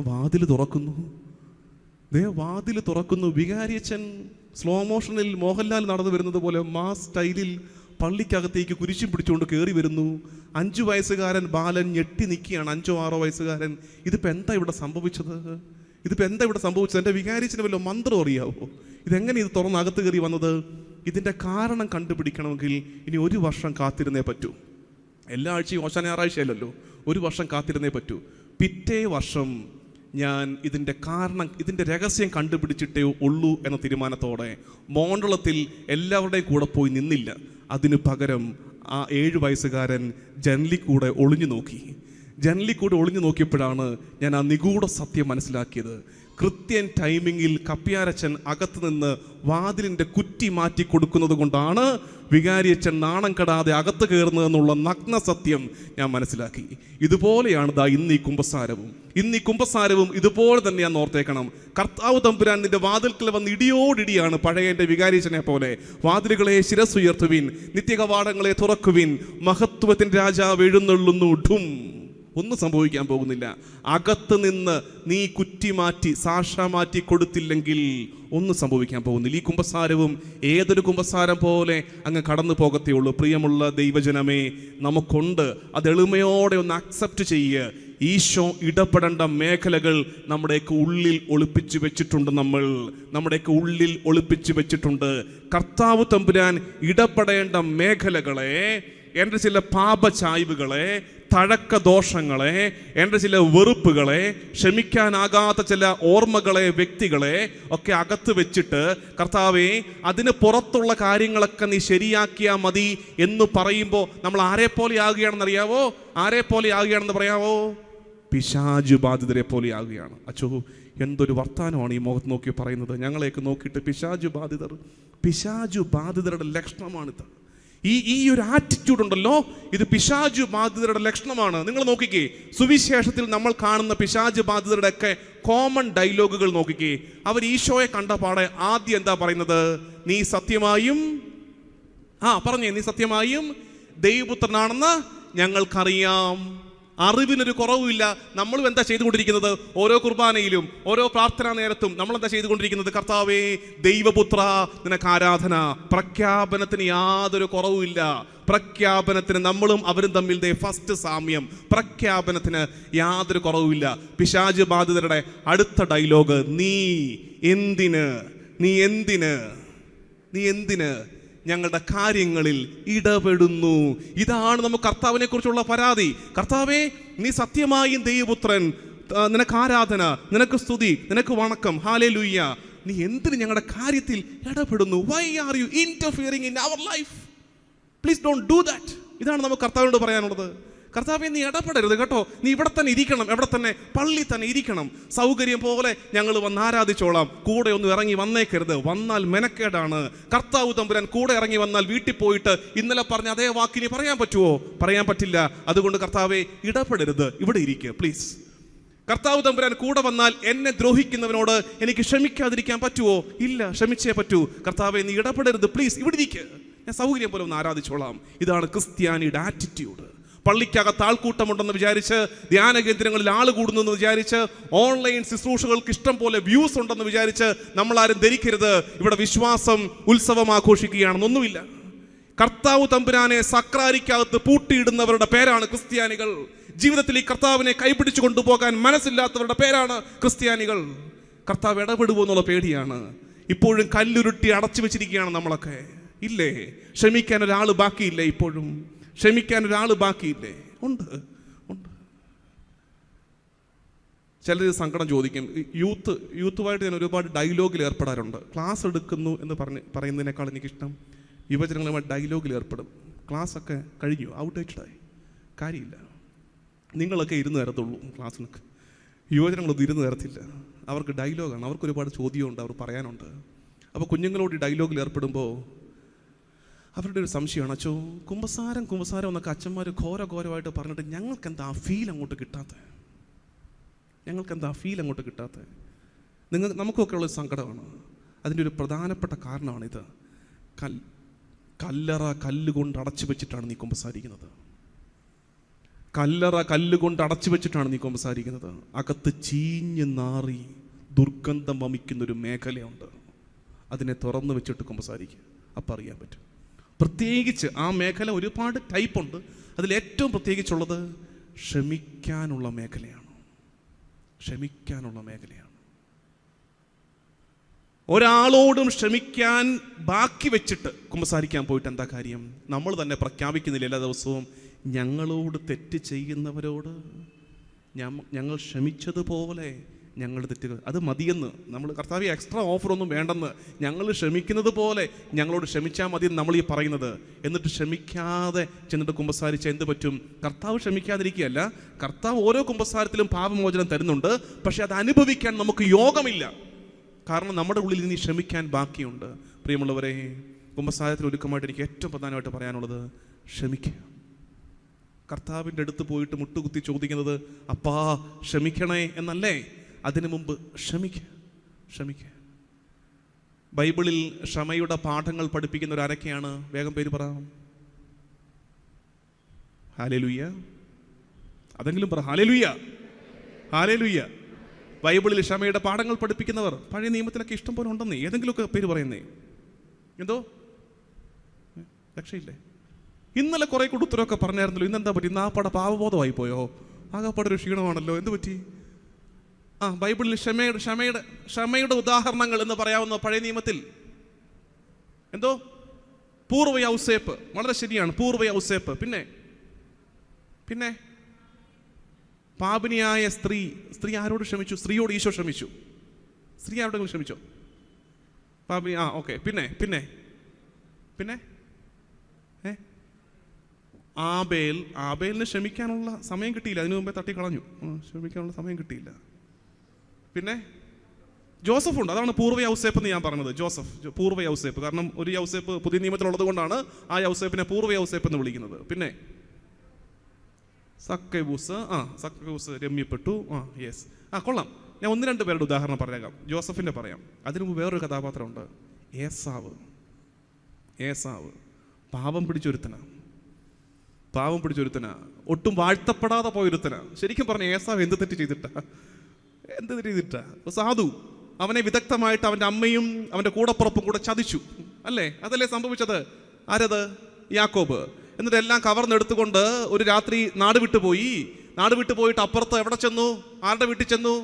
വാതിൽ തുറക്കുന്നു. വികാരിയച്ഛൻ സ്ലോ മോഷനിൽ മോഹൻലാൽ നടന്നു വരുന്നത് പോലെ മാസ് സ്റ്റൈലിൽ പള്ളിക്കകത്തേക്ക് കുരിശും പിടിച്ചുകൊണ്ട് കയറി വരുന്നു. 5 വയസ്സുകാരൻ ബാലൻ ഞെട്ടി നിൽക്കുകയാണ്. 5 or 6 വയസ്സുകാരൻ. ഇതിപ്പോൾ എന്താ ഇവിടെ സംഭവിച്ചത്? എൻ്റെ വികാരിച്ചിന് വല്ല മന്ത്രം അറിയാവോ? ഇതെങ്ങനെ ഇത് തുറന്ന് അകത്ത് കയറി വന്നത്? ഇതിൻ്റെ കാരണം കണ്ടുപിടിക്കണമെങ്കിൽ ഇനി 1 വർഷം കാത്തിരുന്നേ പറ്റൂ. എല്ലാ ആഴ്ചയും ഓശാന ഞായറാഴ്ചയല്ലല്ലോ, 1 വർഷം കാത്തിരുന്നേ പറ്റൂ. പിറ്റേ വർഷം ഞാൻ ഇതിൻ്റെ രഹസ്യം കണ്ടുപിടിച്ചിട്ടേ ഉള്ളൂ എന്ന തീരുമാനത്തോടെ മോണ്ടളത്തിൽ എല്ലാവരുടെയും കൂടെ പോയി നിന്നില്ല. അതിനു പകരം ആ 7 വയസ്സുകാരൻ ജനലിക്കൂടെ ഒളിഞ്ഞു നോക്കിയപ്പോഴാണ് ഞാൻ ആ നിഗൂഢ സത്യം മനസ്സിലാക്കിയത്. കൃത്യൻ ടൈമിങ്ങിൽ കപ്പ്യാരച്ചൻ അകത്ത് നിന്ന് വാതിലിൻ്റെ കുറ്റി മാറ്റി കൊടുക്കുന്നത് കൊണ്ടാണ് വികാരിയച്ഛൻ നാണം കെടാതെ അകത്ത് കയറുന്നതെന്നുള്ള നഗ്ന സത്യം ഞാൻ മനസ്സിലാക്കി. ഇതുപോലെയാണ് ഇന്ന് ഈ കുമ്പസാരവും ഇതുപോലെ തന്നെയാന്ന് ഓർത്തേക്കണം. കർത്താവ് തമ്പുരാൻ നിന്റെ വാതിൽക്കൽ വന്ന് ഇടിയോടിടിയാണ് പഴയ എൻ്റെ വികാരിയച്ഛനെ പോലെ. വാതിലുകളെ ശിരസ്സുയർത്തുവിൻ, നിത്യകവാടങ്ങളെ തുറക്കുവിൻ, മഹത്വത്തിൻ്റെ രാജാവ് എഴുന്നള്ളുന്നു. ഡും. ഒന്നും സംഭവിക്കാൻ പോകുന്നില്ല. അകത്ത് നിന്ന് നീ കുറ്റി മാറ്റി സാക്ഷ മാറ്റി കൊടുത്തില്ലെങ്കിൽ ഒന്നും സംഭവിക്കാൻ പോകുന്നില്ല. ഈ കുമ്പസാരവും ഏതൊരു കുമ്പസാരം പോലെ അങ്ങ് കടന്നു പോകത്തേ ഉള്ളൂ. പ്രിയമുള്ള ദൈവജനമേ, നമുക്കുണ്ട്. അത് എളിമയോടെ ഒന്ന് അക്സെപ്റ്റ് ചെയ്യുക. ഈശോ ഇടപെടേണ്ട മേഖലകൾ നമ്മുടെയൊക്കെ ഉള്ളിൽ ഒളിപ്പിച്ചു വെച്ചിട്ടുണ്ട്. കർത്താവ് തമ്പുരാൻ ഇടപെടേണ്ട മേഖലകളെ, എൻ്റെ ചില പാപചായ്വുകളെ, തഴക്ക ദോഷങ്ങളെ, എൻ്റെ ചില വെറുപ്പുകളെ, ക്ഷമിക്കാനാകാത്ത ചില ഓർമ്മകളെ, വ്യക്തികളെ ഒക്കെ അകത്ത് വെച്ചിട്ട്, കർത്താവേ അതിന് പുറത്തുള്ള കാര്യങ്ങളൊക്കെ നീ ശരിയാക്കിയാൽ മതി എന്ന് പറയുമ്പോൾ നമ്മൾ ആരെ പോലെ ആകുകയാണെന്ന് പറയാവോ? പിശാചു ബാധിതരെ പോലെ ആകുകയാണ്. അച്ചോ, എന്തൊരു വർത്താനമാണ് ഈ മുഖത്ത് നോക്കി പറയുന്നത്. ഞങ്ങളെയൊക്കെ നോക്കിയിട്ട് പിശാചു ബാധിതരുടെ ലക്ഷണമാണിത്. ഈ ഒരു ആറ്റിറ്റ്യൂഡ് ഉണ്ടല്ലോ, ഇത് പിശാചു ബാധിതരുടെ ലക്ഷണമാണ്. നിങ്ങൾ നോക്കിക്കേ, സുവിശേഷത്തിൽ നമ്മൾ കാണുന്ന പിശാചു ബാധിതരുടെ ഒക്കെ കോമൺ ഡയലോഗുകൾ നോക്കിക്കേ. അവർ ഈശോയെ കണ്ട പാടെ ആദ്യം എന്താ പറയുന്നത്? നീ സത്യമായും ദൈവപുത്രനാണെന്ന് ഞങ്ങൾക്കറിയാം. അറിവിനൊരു കുറവുമില്ല. നമ്മളും എന്താ ചെയ്തുകൊണ്ടിരിക്കുന്നത്? ഓരോ കുർബാനയിലും ഓരോ പ്രാർത്ഥനാ നേരത്തും നമ്മൾ എന്താ ചെയ്തുകൊണ്ടിരിക്കുന്നത്? കർത്താവേ ദൈവപുത്ര നിനക്ക് ആരാധന. പ്രഖ്യാപനത്തിന് യാതൊരു കുറവുമില്ല. പ്രഖ്യാപനത്തിന് നമ്മളും അവരും തമ്മിൽ ഫസ്റ്റ് സാമ്യം. പ്രഖ്യാപനത്തിന് യാതൊരു കുറവുമില്ല. പിശാച് ബാധിതരുടെ അടുത്ത ഡയലോഗ്, നീ എന്തിന് ഞങ്ങളുടെ കാര്യങ്ങളിൽ ഇടപെടുന്നു? ഇതാണ് നമുക്ക് കർത്താവിനെ കുറിച്ചുള്ള പരാതി. കർത്താവേ, നീ സത്യമായും ദൈവപുത്രൻ, നിനക്ക് ആരാധന, നിനക്ക് സ്തുതി, നിനക്ക് വണക്കം, ഹല്ലേലൂയ. നീ എന്തിന് ഞങ്ങളുടെ കാര്യത്തിൽ ഇടപെടുന്നു? Why are you interfering in our life? Please don't do that. ഇതാണ് നമുക്ക് കർത്താവിനോട് പറയാനുള്ളത്. കർത്താവേ, നീ ഇടപെടരുത് കേട്ടോ. നീ ഇവിടെ തന്നെ ഇരിക്കണം, എവിടെ തന്നെ? പള്ളി തന്നെ ഇരിക്കണം. സൗകര്യം പോലെ ഞങ്ങൾ വന്ന് ആരാധിച്ചോളാം. കൂടെ ഒന്നും ഇറങ്ങി വന്നേക്കരുത്. വന്നാൽ മെനക്കേടാണ്. കർത്താവ് തമ്പുരാൻ കൂടെ ഇറങ്ങി വന്നാൽ വീട്ടിൽ പോയിട്ട് ഇന്നലെ പറഞ്ഞ അതേ വാക്കിനി പറയാൻ പറ്റുമോ? പറയാൻ പറ്റില്ല. അതുകൊണ്ട് കർത്താവേ, ഇടപെടരുത്, ഇവിടെ ഇരിക്കുക പ്ലീസ്. കർത്താവ് തമ്പുരാൻ കൂടെ വന്നാൽ എന്നെ ദ്രോഹിക്കുന്നവനോട് എനിക്ക് ക്ഷമിക്കാതിരിക്കാൻ പറ്റുമോ? ഇല്ല, ക്ഷമിച്ചേ പറ്റൂ. കർത്താവേ, നീ ഇടപെടരുത് പ്ലീസ്, ഇവിടെ ഇരിക്കുക. ഞാൻ സൗകര്യം പോലെ ഒന്ന് ആരാധിച്ചോളാം. ഇതാണ് ക്രിസ്ത്യാനിയുടെ ആറ്റിറ്റ്യൂഡ്. പള്ളിക്കകത്ത് ആൾക്കൂട്ടമുണ്ടെന്ന് വിചാരിച്ച്, ധ്യാന കേന്ദ്രങ്ങളിൽ ആൾ കൂടുന്നെന്ന് വിചാരിച്ച്, ഓൺലൈൻ ശുശ്രൂഷകൾക്ക് ഇഷ്ടം പോലെ വ്യൂസ് ഉണ്ടെന്ന് വിചാരിച്ച് നമ്മളാരും ധരിക്കരുത് ഇവിടെ വിശ്വാസം ഉത്സവം ആഘോഷിക്കുകയാണെന്നൊന്നുമില്ല. കർത്താവ് തമ്പുരാനെ സക്രാരിക്കകത്ത് പൂട്ടിയിടുന്നവരുടെ പേരാണ് ക്രിസ്ത്യാനികൾ. ജീവിതത്തിൽ ഈ കർത്താവിനെ കൈപിടിച്ചു കൊണ്ടുപോകാൻ മനസ്സില്ലാത്തവരുടെ പേരാണ് ക്രിസ്ത്യാനികൾ. കർത്താവ് ഇടപെടുമോ എന്നുള്ള പേടിയാണ്. ഇപ്പോഴും കല്ലുരുട്ടി അടച്ചു വെച്ചിരിക്കുകയാണ് നമ്മളൊക്കെ. ഇല്ലേ, ക്ഷമിക്കാൻ ഒരാൾ ബാക്കിയില്ലേ? ഇപ്പോഴും ക്ഷമിക്കാൻ ഒരാൾ ബാക്കിയില്ലേ? ഉണ്ട്. ചിലർ സങ്കടം ചോദിക്കും. യൂത്തുമായിട്ട് ഞാൻ ഒരുപാട് ഡയലോഗിൽ ഏർപ്പെടാറുണ്ട്. ക്ലാസ് എടുക്കുന്നു എന്ന് പറയുന്നതിനേക്കാൾ എനിക്കിഷ്ടം യുവജനങ്ങളുമായി ഡയലോഗിൽ ഏർപ്പെടും. ക്ലാസ്സൊക്കെ കഴിഞ്ഞു, ഔട്ട്ഡേറ്റഡായി, കാര്യമില്ല. നിങ്ങളൊക്കെ ഇരുന്ന് തരത്തുള്ളൂ ക്ലാസ്സിനൊക്കെ. യുവജനങ്ങളൊന്നും ഇരുന്ന് തരത്തില്ല. അവർക്ക് ഡയലോഗാണ്, അവർക്ക് ഒരുപാട് ചോദ്യമുണ്ട്, അവർ പറയാനുണ്ട്. അപ്പോൾ കുഞ്ഞുങ്ങളോട് ഡയലോഗിൽ ഏർപ്പെടുമ്പോൾ അവരുടെ ഒരു സംശയമാണ്, അച്ചോ കുമ്പസാരം എന്നൊക്കെ അച്ഛന്മാർ ഘോരമായിട്ട് പറഞ്ഞിട്ട് ഞങ്ങൾക്കെന്താ ആ ഫീൽ അങ്ങോട്ട് കിട്ടാത്തത്? നമുക്കൊക്കെ ഉള്ള സങ്കടമാണ്. അതിൻ്റെ ഒരു പ്രധാനപ്പെട്ട കാരണമാണിത്. കല്ലറ കല്ലുകൊണ്ട് അടച്ചു വെച്ചിട്ടാണ് നീ കുമ്പസാരിക്കുന്നത്. അകത്ത് ചീഞ്ഞ് നാറി ദുർഗന്ധം വമിക്കുന്നൊരു മേഖലയുണ്ട്. അതിനെ തുറന്നു വെച്ചിട്ട് കുമ്പസാരിക്കുക. അപ്പം അറിയാൻ പറ്റും. പ്രത്യേകിച്ച് ആ മേഖല ഒരുപാട് ടൈപ്പുണ്ട്. അതിലേറ്റവും പ്രത്യേകിച്ചുള്ളത് ക്ഷമിക്കാനുള്ള മേഖലയാണ്. ഒരാളോടും ക്ഷമിക്കാൻ ബാക്കി വെച്ചിട്ട് കുമ്പസാരിക്കാൻ പോയിട്ട് എന്താ കാര്യം? നമ്മൾ തന്നെ പ്രഖ്യാപിക്കുന്നില്ല എല്ലാ ദിവസവും, ഞങ്ങളോട് തെറ്റ് ചെയ്യുന്നവരോട് ഞങ്ങൾ ക്ഷമിച്ചതുപോലെ ഞങ്ങളുടെ തെറ്റുകൾ അത് മതിയെന്ന്. നമ്മൾ കർത്താവ് എക്സ്ട്രാ ഓഫറൊന്നും വേണ്ടെന്ന്, ഞങ്ങൾ ക്ഷമിക്കുന്നത് പോലെ ഞങ്ങളോട് ക്ഷമിച്ചാൽ മതിയെന്ന് നമ്മൾ ഈ പറയുന്നത്. എന്നിട്ട് ക്ഷമിക്കാതെ ചെന്നിട്ട് കുമ്പസാരിച്ചാൽ എന്ത് പറ്റും? കർത്താവ് ക്ഷമിക്കാതിരിക്കുകയല്ല, കർത്താവ് ഓരോ കുമ്പസാരത്തിലും പാപമോചനം തരുന്നുണ്ട്. പക്ഷെ അത് അനുഭവിക്കാൻ നമുക്ക് യോഗമില്ല. കാരണം നമ്മുടെ ഉള്ളിൽ ഇനി ക്ഷമിക്കാൻ ബാക്കിയുണ്ട്. പ്രിയമുള്ളവരെ, കുമ്പസാരത്തിൽ ഒരുക്കമായിട്ട് എനിക്ക് ഏറ്റവും പ്രധാനമായിട്ട് പറയാനുള്ളത് ക്ഷമിക്കുക. കർത്താവിൻ്റെ അടുത്ത് പോയിട്ട് മുട്ടുകുത്തി ചോദിക്കുന്നത് അപ്പാ ക്ഷമിക്കണേ എന്നല്ലേ? അതിനു മുമ്പ് ക്ഷമിക്കുക. ബൈബിളിൽ ക്ഷമയുടെ പാഠങ്ങൾ പഠിപ്പിക്കുന്ന ഒരു ആരൊക്കെയാണ്? വേഗം പേര് പറ. ഹല്ലേലൂയ. അതെങ്കിലും പറ. ഹല്ലേലൂയ. ബൈബിളിൽ ക്ഷമയുടെ പാഠങ്ങൾ പഠിപ്പിക്കുന്നവർ പഴയ നിയമത്തിലൊക്കെ ഇഷ്ടം പോലെ ഉണ്ടെന്നേ. ഏതെങ്കിലുമൊക്കെ പേര് പറയുന്നേ. എന്തോ രക്ഷയില്ലേ? ഇന്നലെ കുറെ കൂടെ ഉത്തരവൊക്കെ പറഞ്ഞായിരുന്നല്ലോ. ഇന്നെന്താ പറ്റി? ഇന്ന് ആ പട പാവബോധമായി പോയോ? ആകെപ്പാടെ ഒരു ക്ഷീണമാണല്ലോ. എന്ത് പറ്റി? ബൈബിളിൽ ക്ഷമയുടെ ഉദാഹരണങ്ങൾ എന്ന് പറയാവുന്ന പഴയ നിയമത്തിൽ എന്തോ പൂർവ്വ ഔസേപ്പ്. വളരെ ശരിയാണ്, പൂർവ്വ ഔസേപ്പ്. പിന്നെ പാപിനിയായ സ്ത്രീ ആരോട് ക്ഷമിച്ചു? സ്ത്രീയോട് ഈശോ ക്ഷമിച്ചു. സ്ത്രീ ആരോടെങ്കിലും ക്ഷമിച്ചോ? പാപിനി. ഓക്കെ. പിന്നെ ആബേലിന് ക്ഷമിക്കാനുള്ള സമയം കിട്ടിയില്ല. അതിനു മുമ്പേ തട്ടിക്കളഞ്ഞു. ക്ഷമിക്കാനുള്ള സമയം കിട്ടിയില്ല. പിന്നെ ജോസഫ് ഉണ്ട്. അതാണ് പൂർവ്വ ഔസേപ്പ് എന്ന് ഞാൻ പറഞ്ഞത്. പൂർവ്വ ഔസേപ്പ്. കാരണം ഒരു ഔസേപ്പ് പുതിയ നിയമത്തിലുള്ളത് കൊണ്ടാണ് ആ ഔസേപ്പിനെ പൂർവ്വ ഔസേപ്പ് എന്ന് വിളിക്കുന്നത്. പിന്നെ സക്കൈബൂസ് രമ്യപ്പെട്ടു. യെസ്, കൊള്ളാം. ഞാൻ 1-2 പേരുടെ ഉദാഹരണം പറഞ്ഞേക്കാം. ജോസഫിൻ്റെ പറയാം. അതിനു മുമ്പ് വേറൊരു കഥാപാത്രമുണ്ട്, ഏസാവ്. പാവം പിടിച്ചൊരുത്തന, ഒട്ടും വാഴ്ത്തപ്പെടാതെ പോയൊരുത്തന. ശരിക്കും പറഞ്ഞ ഏസാവ് എന്ത് തെറ്റ് ചെയ്തിട്ടാ? സാധു. അവനെ വിദഗ്ധമായിട്ട് അവൻ്റെ അമ്മയും അവൻ്റെ കൂടപ്പുറപ്പും കൂടെ ചതിച്ചു, അല്ലേ? അതല്ലേ സംഭവിച്ചത്? ആരത്? യാക്കോബ്. എന്നിട്ട് എല്ലാം കവർന്നെടുത്തുകൊണ്ട് ഒരു രാത്രി നാട് വിട്ടു പോയിട്ട് അപ്പുറത്ത് എവിടെ ചെന്നു? ആരുടെ വീട്ടിൽ ചെന്നു?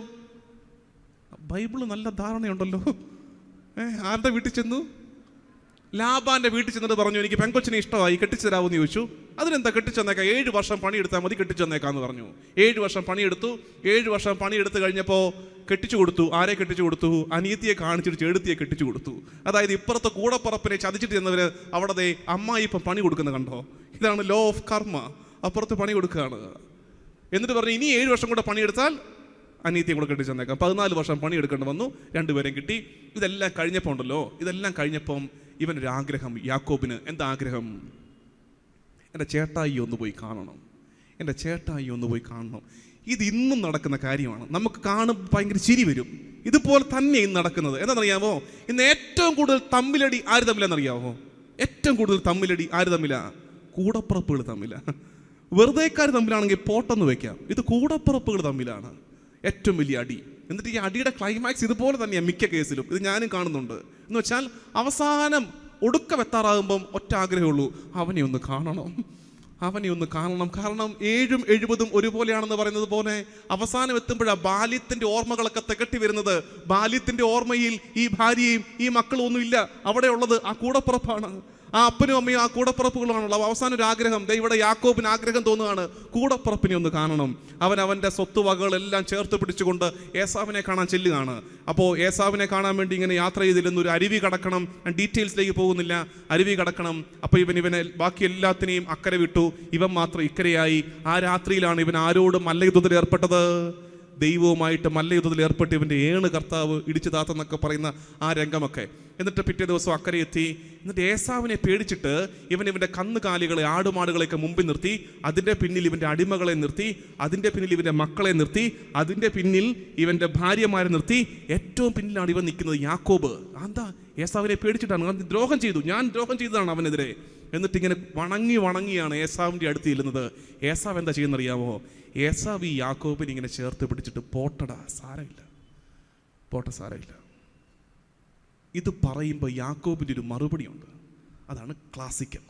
ബൈബിള് നല്ല ധാരണയുണ്ടല്ലോ. ആരുടെ വീട്ടിൽ ചെന്നു? ലാബാന്റെ വീട്ടിൽ ചെന്നിട്ട് പറഞ്ഞു, എനിക്ക് പെങ്കൊച്ചിനെ ഇഷ്ടമായി, കെട്ടിച്ചു തരാമെന്ന് ചോദിച്ചു. അതിനെന്താ, കെട്ടിച്ചെന്നേക്കാം, 7 വർഷം പണിയെടുത്താൽ മതി, കെട്ടിച്ചെന്നേക്കാന്ന് പറഞ്ഞു. 7 വർഷം പണിയെടുത്തു. 7 വർഷം പണിയെടുത്ത് കഴിഞ്ഞപ്പോൾ കെട്ടിച്ചു കൊടുത്തു. ആരെ കെട്ടിച്ചു കൊടുത്തു? അനിയത്തിയെ കാണിച്ചിട്ട് ചെടുത്തിയെ കെട്ടിച്ചു കൊടുത്തു. അതായത് ഇപ്പുറത്തെ കൂടപ്പറപ്പിനെ ചതിച്ചിട്ട് ചെന്നവര് അവിടെ അമ്മായി ഇപ്പം പണി കൊടുക്കുന്നത് കണ്ടോ? ഇതാണ് ലോ ഓഫ് കർമ്മ. അപ്പുറത്ത് പണി കൊടുക്കുകയാണ്. എന്നിട്ട് പറഞ്ഞു, ഇനി 7 വർഷം കൂടെ പണിയെടുത്താൽ അനിയത്തിയും കൂടെ കെട്ടിച്ചെന്നേക്കാം. 14 വർഷം പണിയെടുക്കേണ്ടി വന്നു. 2 പേരെയും കിട്ടി. ഇതെല്ലാം കഴിഞ്ഞപ്പം ഇവനൊരു ആഗ്രഹം, യാക്കോബിന്. എന്താ ആഗ്രഹം? എൻ്റെ ചേട്ടായി ഒന്ന് പോയി കാണണം. ഇത് ഇന്നും നടക്കുന്ന കാര്യമാണ്. നമുക്ക് കാണുമ്പോൾ ഭയങ്കര ചിരി വരും. ഇതുപോലെ തന്നെ ഇന്ന് നടക്കുന്നത്. എന്താണെന്നറിയാമോ? ഇന്ന് ഏറ്റവും കൂടുതൽ തമ്മിലടി ആര് തമ്മിലാണെന്നറിയാമോ? കൂടപ്പുറപ്പുകൾ തമ്മിലാണ്. വെറുതെക്കാർ തമ്മിലാണെങ്കിൽ പോട്ടെന്ന് വെക്കാം. ഇത് കൂടപ്പുറപ്പുകൾ തമ്മിലാണ് ഏറ്റവും വലിയ അടി. എന്നിട്ട് ഈ അടിയുടെ ക്ലൈമാക്സ് ഇതുപോലെ തന്നെയാണ് മിക്ക കേസിലും. ഇത് ഞാനും കാണുന്നുണ്ട്. എന്ന് വെച്ചാൽ അവസാനം ഒടുക്കമെത്താറാകുമ്പം ഒറ്റ ആഗ്രഹമുള്ളൂ, അവനെ ഒന്ന് കാണണം. കാരണം 7 70 ഒരുപോലെയാണെന്ന് പറയുന്നത് പോലെ അവസാനം എത്തുമ്പോഴാണ് ബാല്യത്തിന്റെ ഓർമ്മകളൊക്കെ തികട്ടി വരുന്നത്. ബാല്യത്തിന്റെ ഓർമ്മയിൽ ഈ ഭാര്യയും ഈ മക്കളും ഒന്നുമില്ല, അവിടെ ഉള്ളത് ആ കൂടപ്പുറപ്പാണ്. ആ അപ്പനും അമ്മയും ആ കൂടപ്പുറപ്പുകളാണുള്ളത്. അവസാനം ഒരു ആഗ്രഹം, ഇവിടെ യാക്കോബിന് ആഗ്രഹം തോന്നുകയാണ്, കൂടപ്പുറപ്പിനെ ഒന്ന് കാണണം. അവൻ്റെ സ്വത്തുവകകളെല്ലാം ചേർത്ത് പിടിച്ചുകൊണ്ട് ഏസാവിനെ കാണാൻ ചെല്ലുകയാണ്. അപ്പോൾ ഏസാവിനെ കാണാൻ വേണ്ടി ഇങ്ങനെ യാത്ര ചെയ്തിരുന്ന ഒരു അരുവി കടക്കണം. ഞാൻ ഡീറ്റെയിൽസിലേക്ക് പോകുന്നില്ല. അരുവി കടക്കണം. അപ്പോൾ ഇവനെ ബാക്കി എല്ലാത്തിനെയും അക്കരെ വിട്ടു, ഇവൻ മാത്രം ഇക്കരയായി. ആ രാത്രിയിലാണ് ഇവൻ ആരോടും മല്ലയുദ്ധത്തിൽ ഏർപ്പെട്ടത്? ദൈവവുമായിട്ട് മല്ലയുദ്ധത്തിൽ ഏർപ്പെട്ട് ഇവൻ്റെ ഏണ് കർത്താവ് ഇടിച്ചു താത്തെന്നൊക്കെ പറയുന്ന ആ രംഗമൊക്കെ. എന്നിട്ട് പിറ്റേ ദിവസം അക്കരെ എത്തി. എന്നിട്ട് ഏസാവിനെ പേടിച്ചിട്ട് ഇവൻ്റെ കന്നുകാലികളെ, ആടുമാടുകളെയൊക്കെ മുമ്പിൽ നിർത്തി, അതിൻ്റെ പിന്നിൽ ഇവൻ്റെ അടിമകളെ നിർത്തി, അതിൻ്റെ പിന്നിൽ ഇവൻ്റെ മക്കളെ നിർത്തി, അതിൻ്റെ പിന്നിൽ ഇവൻ്റെ ഭാര്യമാരെ നിർത്തി. ഏറ്റവും പിന്നിലാണ് ഇവൻ നിൽക്കുന്നത്, യാക്കോബ്. എന്താ? ഏസാവിനെ പേടിച്ചിട്ടാണ്. ഞാൻ ദ്രോഹം ചെയ്തതാണ് അവനെതിരെ. എന്നിട്ടിങ്ങനെ വണങ്ങിയാണ് ഏസാവിൻ്റെ അടുത്ത് ചെല്ലുന്നത്. ഏസാവ് എന്താ ചെയ്യുന്നറിയാമോ? ഏസാവ് ഈ യാക്കോബിനെ ഇങ്ങനെ ചേർത്ത് പിടിച്ചിട്ട്, പോട്ടടാ, സാരമില്ല. ഇത് പറയുമ്പോൾ യാക്കോബിൻ്റെ ഒരു മറുപടിയുണ്ട്. അതാണ് ക്ലാസിക്കൽ.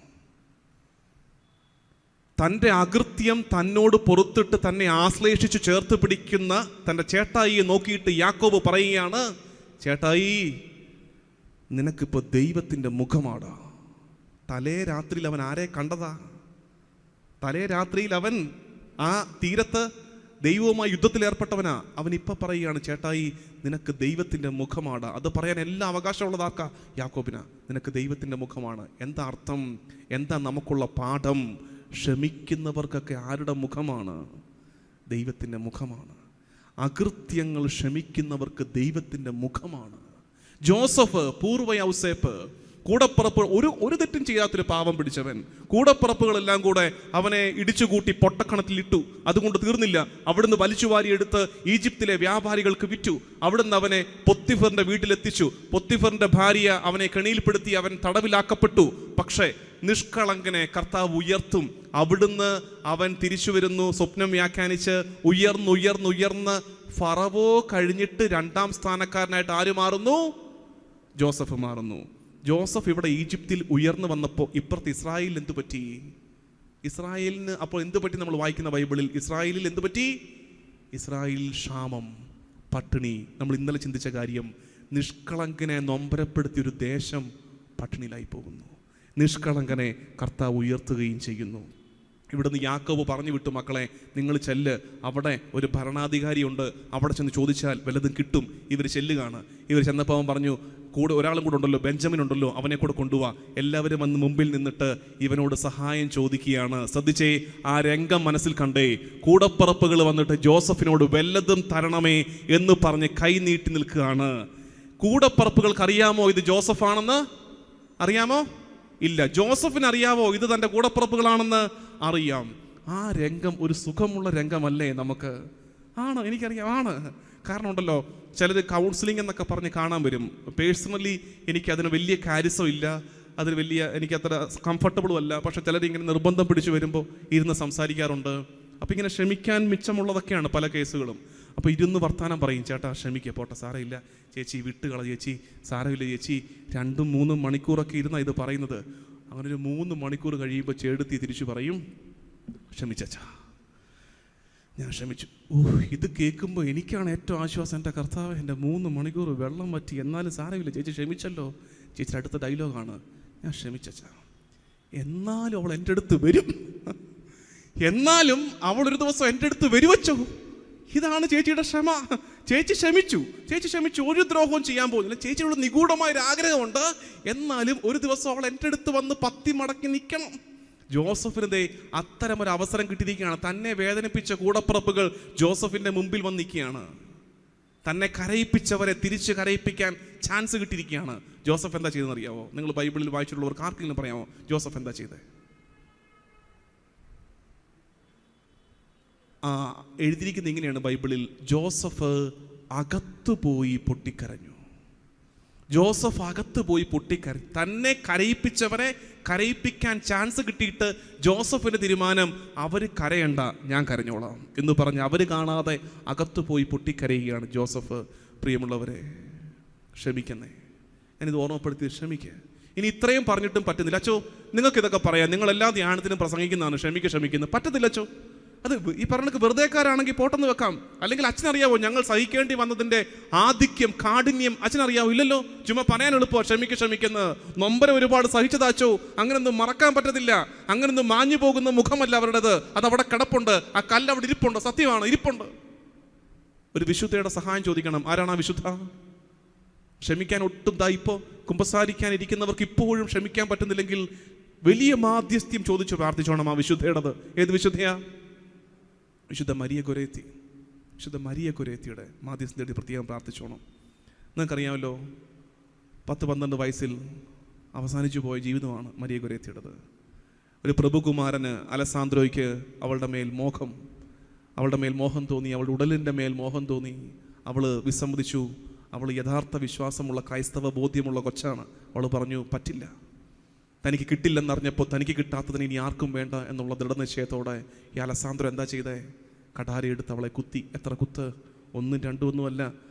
തൻ്റെ അകൃത്യം തന്നോട് പുറത്തിട്ട് തന്നെ ആശ്ലേഷിച്ച് ചേർത്ത് പിടിക്കുന്ന തൻ്റെ ചേട്ടായിയെ നോക്കിയിട്ട് യാക്കോബ് പറയുകയാണ്, ചേട്ടായി, നിനക്കിപ്പോൾ ദൈവത്തിൻ്റെ മുഖമാടാ. തലേ രാത്രിയിൽ അവൻ ആരെ കണ്ടതാ? തലേ രാത്രിയിൽ അവൻ ആ തീരത്ത് ദൈവവുമായി യുദ്ധത്തിൽ ഏർപ്പെട്ടവനാ. അവൻ ഇപ്പം പറയുകയാണ്, ചേട്ടായി, നിനക്ക് ദൈവത്തിൻ്റെ മുഖമാണ്. അത് പറയാൻ എല്ലാ അവകാശമുള്ളതാക്കാ യാക്കോബിനാ. നിനക്ക് ദൈവത്തിൻ്റെ മുഖമാണ്. എന്താ അർത്ഥം? എന്താ നമുക്കുള്ള പാഠം? ക്ഷമിക്കുന്നവർക്കൊക്കെ ആരുടെ മുഖമാണ്? ദൈവത്തിൻ്റെ മുഖമാണ്. അകൃത്യങ്ങൾ ക്ഷമിക്കുന്നവർക്ക് ദൈവത്തിൻ്റെ മുഖമാണ്. ജോസഫ്, പൂർവ്വ യൗസേപ്പ്, കൂടപ്പുറപ്പ്, ഒരു തെറ്റും ചെയ്യാത്തൊരു പാവം പിടിച്ചവൻ. കൂടപ്പുറപ്പുകളെല്ലാം കൂടെ അവനെ ഇടിച്ചുകൂട്ടി പൊട്ടക്കണത്തിലിട്ടു. അതുകൊണ്ട് തീർന്നില്ല. അവിടുന്ന് വലിച്ചുവാരിയെടുത്ത് ഈജിപ്തിലെ വ്യാപാരികൾക്ക് വിറ്റു. അവിടുന്ന് അവനെ പൊത്തിഫറിന്റെ വീട്ടിലെത്തിച്ചു. പൊത്തിഫറിന്റെ ഭാര്യ അവനെ കെണിയിൽപ്പെടുത്തി. അവൻ തടവിലാക്കപ്പെട്ടു. പക്ഷേ നിഷ്കളങ്കനെ കർത്താവ് ഉയർത്തും. അവിടുന്ന് അവൻ തിരിച്ചു വരുന്നു. സ്വപ്നം വ്യാഖ്യാനിച്ച് ഉയർന്ന് ഫറവോ കഴിഞ്ഞിട്ട് 2ാം സ്ഥാനക്കാരനായിട്ട് ആര് മാറുന്നു? ജോസഫ് മാറുന്നു. ജോസഫ് ഇവിടെ ഈജിപ്തിൽ ഉയർന്നു വന്നപ്പോൾ ഇപ്പുറത്ത് ഇസ്രായേലിൽ എന്തു പറ്റി? ഇസ്രായേലിന് അപ്പോൾ എന്തു പറ്റി? നമ്മൾ വായിക്കുന്ന ബൈബിളിൽ ഇസ്രായേലിൽ എന്തു പറ്റി? ഇസ്രായേലിൽ ക്ഷാമം, പട്ടിണി. നമ്മൾ ഇന്നലെ ചിന്തിച്ച കാര്യം, നിഷ്കളങ്കനെ നൊമ്പരപ്പെടുത്തിയ ഒരു ദേശം പട്ടിണിയിലായി പോകുന്നു. നിഷ്കളങ്കനെ കർത്താവ് ഉയർത്തുകയും ചെയ്യുന്നു. ഇവിടുന്ന് യാക്കോബ് പറഞ്ഞു വിട്ടു, മക്കളെ, നിങ്ങൾ ചെല്ല്, അവിടെ ഒരു ഭരണാധികാരിയുണ്ട്, അവിടെ ചെന്ന് ചോദിച്ചാൽ വല്ലതും കിട്ടും. ഇവർ ചെല്ലുകയാണ്. ഇവർ ചെന്നപ്പോൾ അവൻ പറഞ്ഞു, കൂടെ ഒരാളും കൂടെ ഉണ്ടല്ലോ, ബെഞ്ചമിൻ ഉണ്ടല്ലോ, അവനെ കൂടെ കൊണ്ടുപോവാ. എല്ലാവരും വന്ന് മുമ്പിൽ നിന്നിട്ട് ഇവനോട് സഹായം ചോദിക്കുകയാണ്. ശ്രദ്ധിച്ചേ, ആ രംഗം മനസ്സിൽ കണ്ടേ. കൂടപ്പറപ്പുകൾ വന്നിട്ട് ജോസഫിനോട് വല്ലതും തരണമേ എന്ന് പറഞ്ഞ് കൈ നീട്ടി നിൽക്കുകയാണ്. കൂടപ്പറപ്പുകൾക്ക് അറിയാമോ ഇത് ജോസഫാണെന്ന്? അറിയാമോ? ഇല്ല. ജോസഫിന് അറിയാവോ ഇത് തൻ്റെ കൂടപ്പുറപ്പുകളാണെന്ന്? അറിയാം. ആ രംഗം ഒരു സുഖമുള്ള രംഗമല്ലേ നമുക്ക്? ആണ്, എനിക്കറിയാം, ആണ്. കാരണം ഉണ്ടല്ലോ, ചിലർ കൗൺസിലിംഗ് എന്നൊക്കെ പറഞ്ഞ് കാണാൻ വരും. പേഴ്സണലി എനിക്ക് അതിന് വലിയ കാര്യസമില്ല, അതിന് വലിയ എനിക്കത്ര കംഫർട്ടബിളും അല്ല. പക്ഷെ ചിലരിങ്ങനെ നിർബന്ധം പിടിച്ചു വരുമ്പോൾ ഇരുന്ന് സംസാരിക്കാറുണ്ട്. അപ്പോൾ ഇങ്ങനെ ക്ഷമിക്കാൻ മിച്ചമുള്ളതൊക്കെയാണ് പല കേസുകളും. അപ്പോൾ ഇരുന്ന് വർത്താനം പറയും, ചേട്ടാ ക്ഷമിക്കുക, പോട്ടെ, സാരമില്ല ചേച്ചി, വിട്ടുകള ചേച്ചി, സാരമില്ല ചേച്ചി. 2-3 മണിക്കൂറൊക്കെ ഇരുന്നാണ് ഇത് പറയുന്നത്. അങ്ങനെ ഒരു 3 മണിക്കൂർ കഴിയുമ്പോൾ ചേടുത്തി തിരിച്ചു പറയും, ക്ഷമിച്ചാ, ഞാൻ ക്ഷമിച്ചു. ഇത് കേൾക്കുമ്പോൾ എനിക്കാണ് ഏറ്റവും ആശ്വാസം. എൻ്റെ കർത്താവ്, എൻ്റെ 3 മണിക്കൂർ വെള്ളം വറ്റി, എന്നാലും സാരമില്ല ചേച്ചി, ക്ഷമിച്ചല്ലോ. ചേച്ചി അടുത്ത ഡയലോഗാണ്, ഞാൻ ക്ഷമിച്ചാ. എന്നാലും അവൾ എൻ്റെ അടുത്ത് വരും. എന്നാലും അവൾ ഒരു ദിവസം എൻ്റെ അടുത്ത് വരുവച്ചോ. ഇതാണ് ചേച്ചിയുടെ ക്ഷമ. ചേച്ചി ക്ഷമിച്ചു, ഒരു ദ്രോഹവും ചെയ്യാൻ പോകുന്നില്ല. ചേച്ചിയുടെ നിഗൂഢമായൊരു ആഗ്രഹമുണ്ട്. എന്നാലും ഒരു ദിവസം അവൾ എൻ്റെ അടുത്ത് വന്ന് പത്തി മടക്കി നിൽക്കണം. ജോസഫിനെ അത്തരം ഒരു അവസരം കിട്ടിയിരിക്കുകയാണ്. തന്നെ വേദനിപ്പിച്ച കൂടപ്പിറപ്പുകൾ ജോസഫിന്റെ മുമ്പിൽ വന്ന് നിൽക്കുകയാണ്. തന്നെ കരയിപ്പിച്ചവരെ തിരിച്ച് കരയിപ്പിക്കാൻ ചാൻസ് കിട്ടിയിരിക്കുകയാണ്. ജോസഫ് എന്താ ചെയ്തെന്ന് അറിയാമോ? നിങ്ങൾ ബൈബിളിൽ വായിച്ചിട്ടുള്ളവർക്ക് ആർക്കെങ്കിലും പറയാമോ ജോസഫ് എന്താ ചെയ്തത്? എഴുതിയിരിക്കുന്നത് ഇങ്ങനെയാണ് ബൈബിളിൽ, ജോസഫ് അകത്തുപോയി പൊട്ടിക്കരഞ്ഞു. ജോസഫ് അകത്ത് പോയി പൊട്ടിക്കരഞ്ഞു. തന്നെ കരയിപ്പിച്ചവരെ കരയിപ്പിക്കാൻ ചാൻസ് കിട്ടിയിട്ട് ജോസഫിന്റെ തീരുമാനം, അവർ കരയണ്ട, ഞാൻ കരഞ്ഞോളാം എന്ന് പറഞ്ഞ് അവർ കാണാതെ അകത്ത് പോയി പൊട്ടിക്കരയുകയാണ് ജോസഫ്. പ്രിയമുള്ളവരെ, ക്ഷമിക്കുന്നേ, ഞാനിത് ഓർമ്മപ്പെടുത്തി, ക്ഷമിക്കുക. ഇനി ഇത്രയും പറഞ്ഞിട്ടും പറ്റുന്നില്ല. അച്ചോ നിങ്ങൾക്ക് ഇതൊക്കെ പറയാം, നിങ്ങൾ എല്ലാ ധ്യാനത്തിനും പ്രസംഗിക്കുന്നതാണ് ക്ഷമിക്കുന്നത്, പറ്റത്തില്ല അച്ചോ. അത് ഈ പറഞ്ഞ വെറുതെക്കാരാണെങ്കിൽ പോട്ടെന്ന് വെക്കാം. അല്ലെങ്കിൽ അച്ഛനറിയാവോ ഞങ്ങൾ സഹിക്കേണ്ടി വന്നതിൻ്റെ ആധിക്യം, കാഠിന്യം അച്ഛനറിയാവോ? ഇല്ലല്ലോ. ചുമ്മാ പറയാൻ എളുപ്പമോ ക്ഷമിക്കുന്ന. നൊമ്പരം ഒരുപാട് സഹിച്ചതാച്ചോ. അങ്ങനൊന്നും മറക്കാൻ പറ്റത്തില്ല. അങ്ങനൊന്നും മാഞ്ഞു പോകുന്ന മുഖമല്ല അവരുടേത്. അതവിടെ കിടപ്പുണ്ട്. ആ കല്ല് അവിടെ ഇരിപ്പുണ്ട്. സത്യമാണ്, ഇരിപ്പുണ്ട്. ഒരു വിശുദ്ധയുടെ സഹായം ചോദിക്കണം. ആരാണ് ആ വിശുദ്ധ? ക്ഷമിക്കാൻ ഒട്ടും ഇപ്പോൾ കുമ്പസാരിക്കാനിരിക്കുന്നവർക്ക് ഇപ്പോഴും ക്ഷമിക്കാൻ പറ്റുന്നില്ലെങ്കിൽ വലിയ മാധ്യസ്ഥ്യം ചോദിച്ചു പ്രാർത്ഥിച്ചോണം ആ വിശുദ്ധയുടേത്. ഏത് വിശുദ്ധയാ? വിശുദ്ധ മരിയ ഗൊരേത്തി. വിശുദ്ധ മരിയ ഗൊരേത്തിയുടെ മാധ്യസ്ഥം തേടി പ്രത്യേകം പ്രാർത്ഥിച്ചോണം. നിങ്ങൾക്കറിയാമല്ലോ 10-12 വയസ്സിൽ അവസാനിച്ചു പോയ ജീവിതമാണ് മരിയ ഗൊരേത്തിയുടേത്. ഒരു പ്രഭുകുമാരന് അലസാന്ദ്രോയ്ക്ക് അവളുടെ മേൽ മോഹം തോന്നി. അവളുടെ ഉടലിൻ്റെ മേൽ മോഹം തോന്നി. അവൾ വിസമ്മതിച്ചു. അവൾ യഥാർത്ഥ വിശ്വാസമുള്ള ക്രൈസ്തവ ബോധ്യമുള്ള കൊച്ചാണ്. അവൾ പറഞ്ഞു പറ്റില്ല. തനിക്ക് കിട്ടില്ലെന്നറിഞ്ഞപ്പോൾ തനിക്ക് കിട്ടാത്തതിന് ഇനി ആർക്കും വേണ്ട എന്നുള്ള ദൃഢനിശ്ചയത്തോടെ ഈ അലസാന്ദ്രോ എന്താ ചെയ്തേ? കഠാര എടുത്ത് അവളെ കുത്തി. എത്ര കുത്ത്? 1, 2 ഒന്നുമല്ല.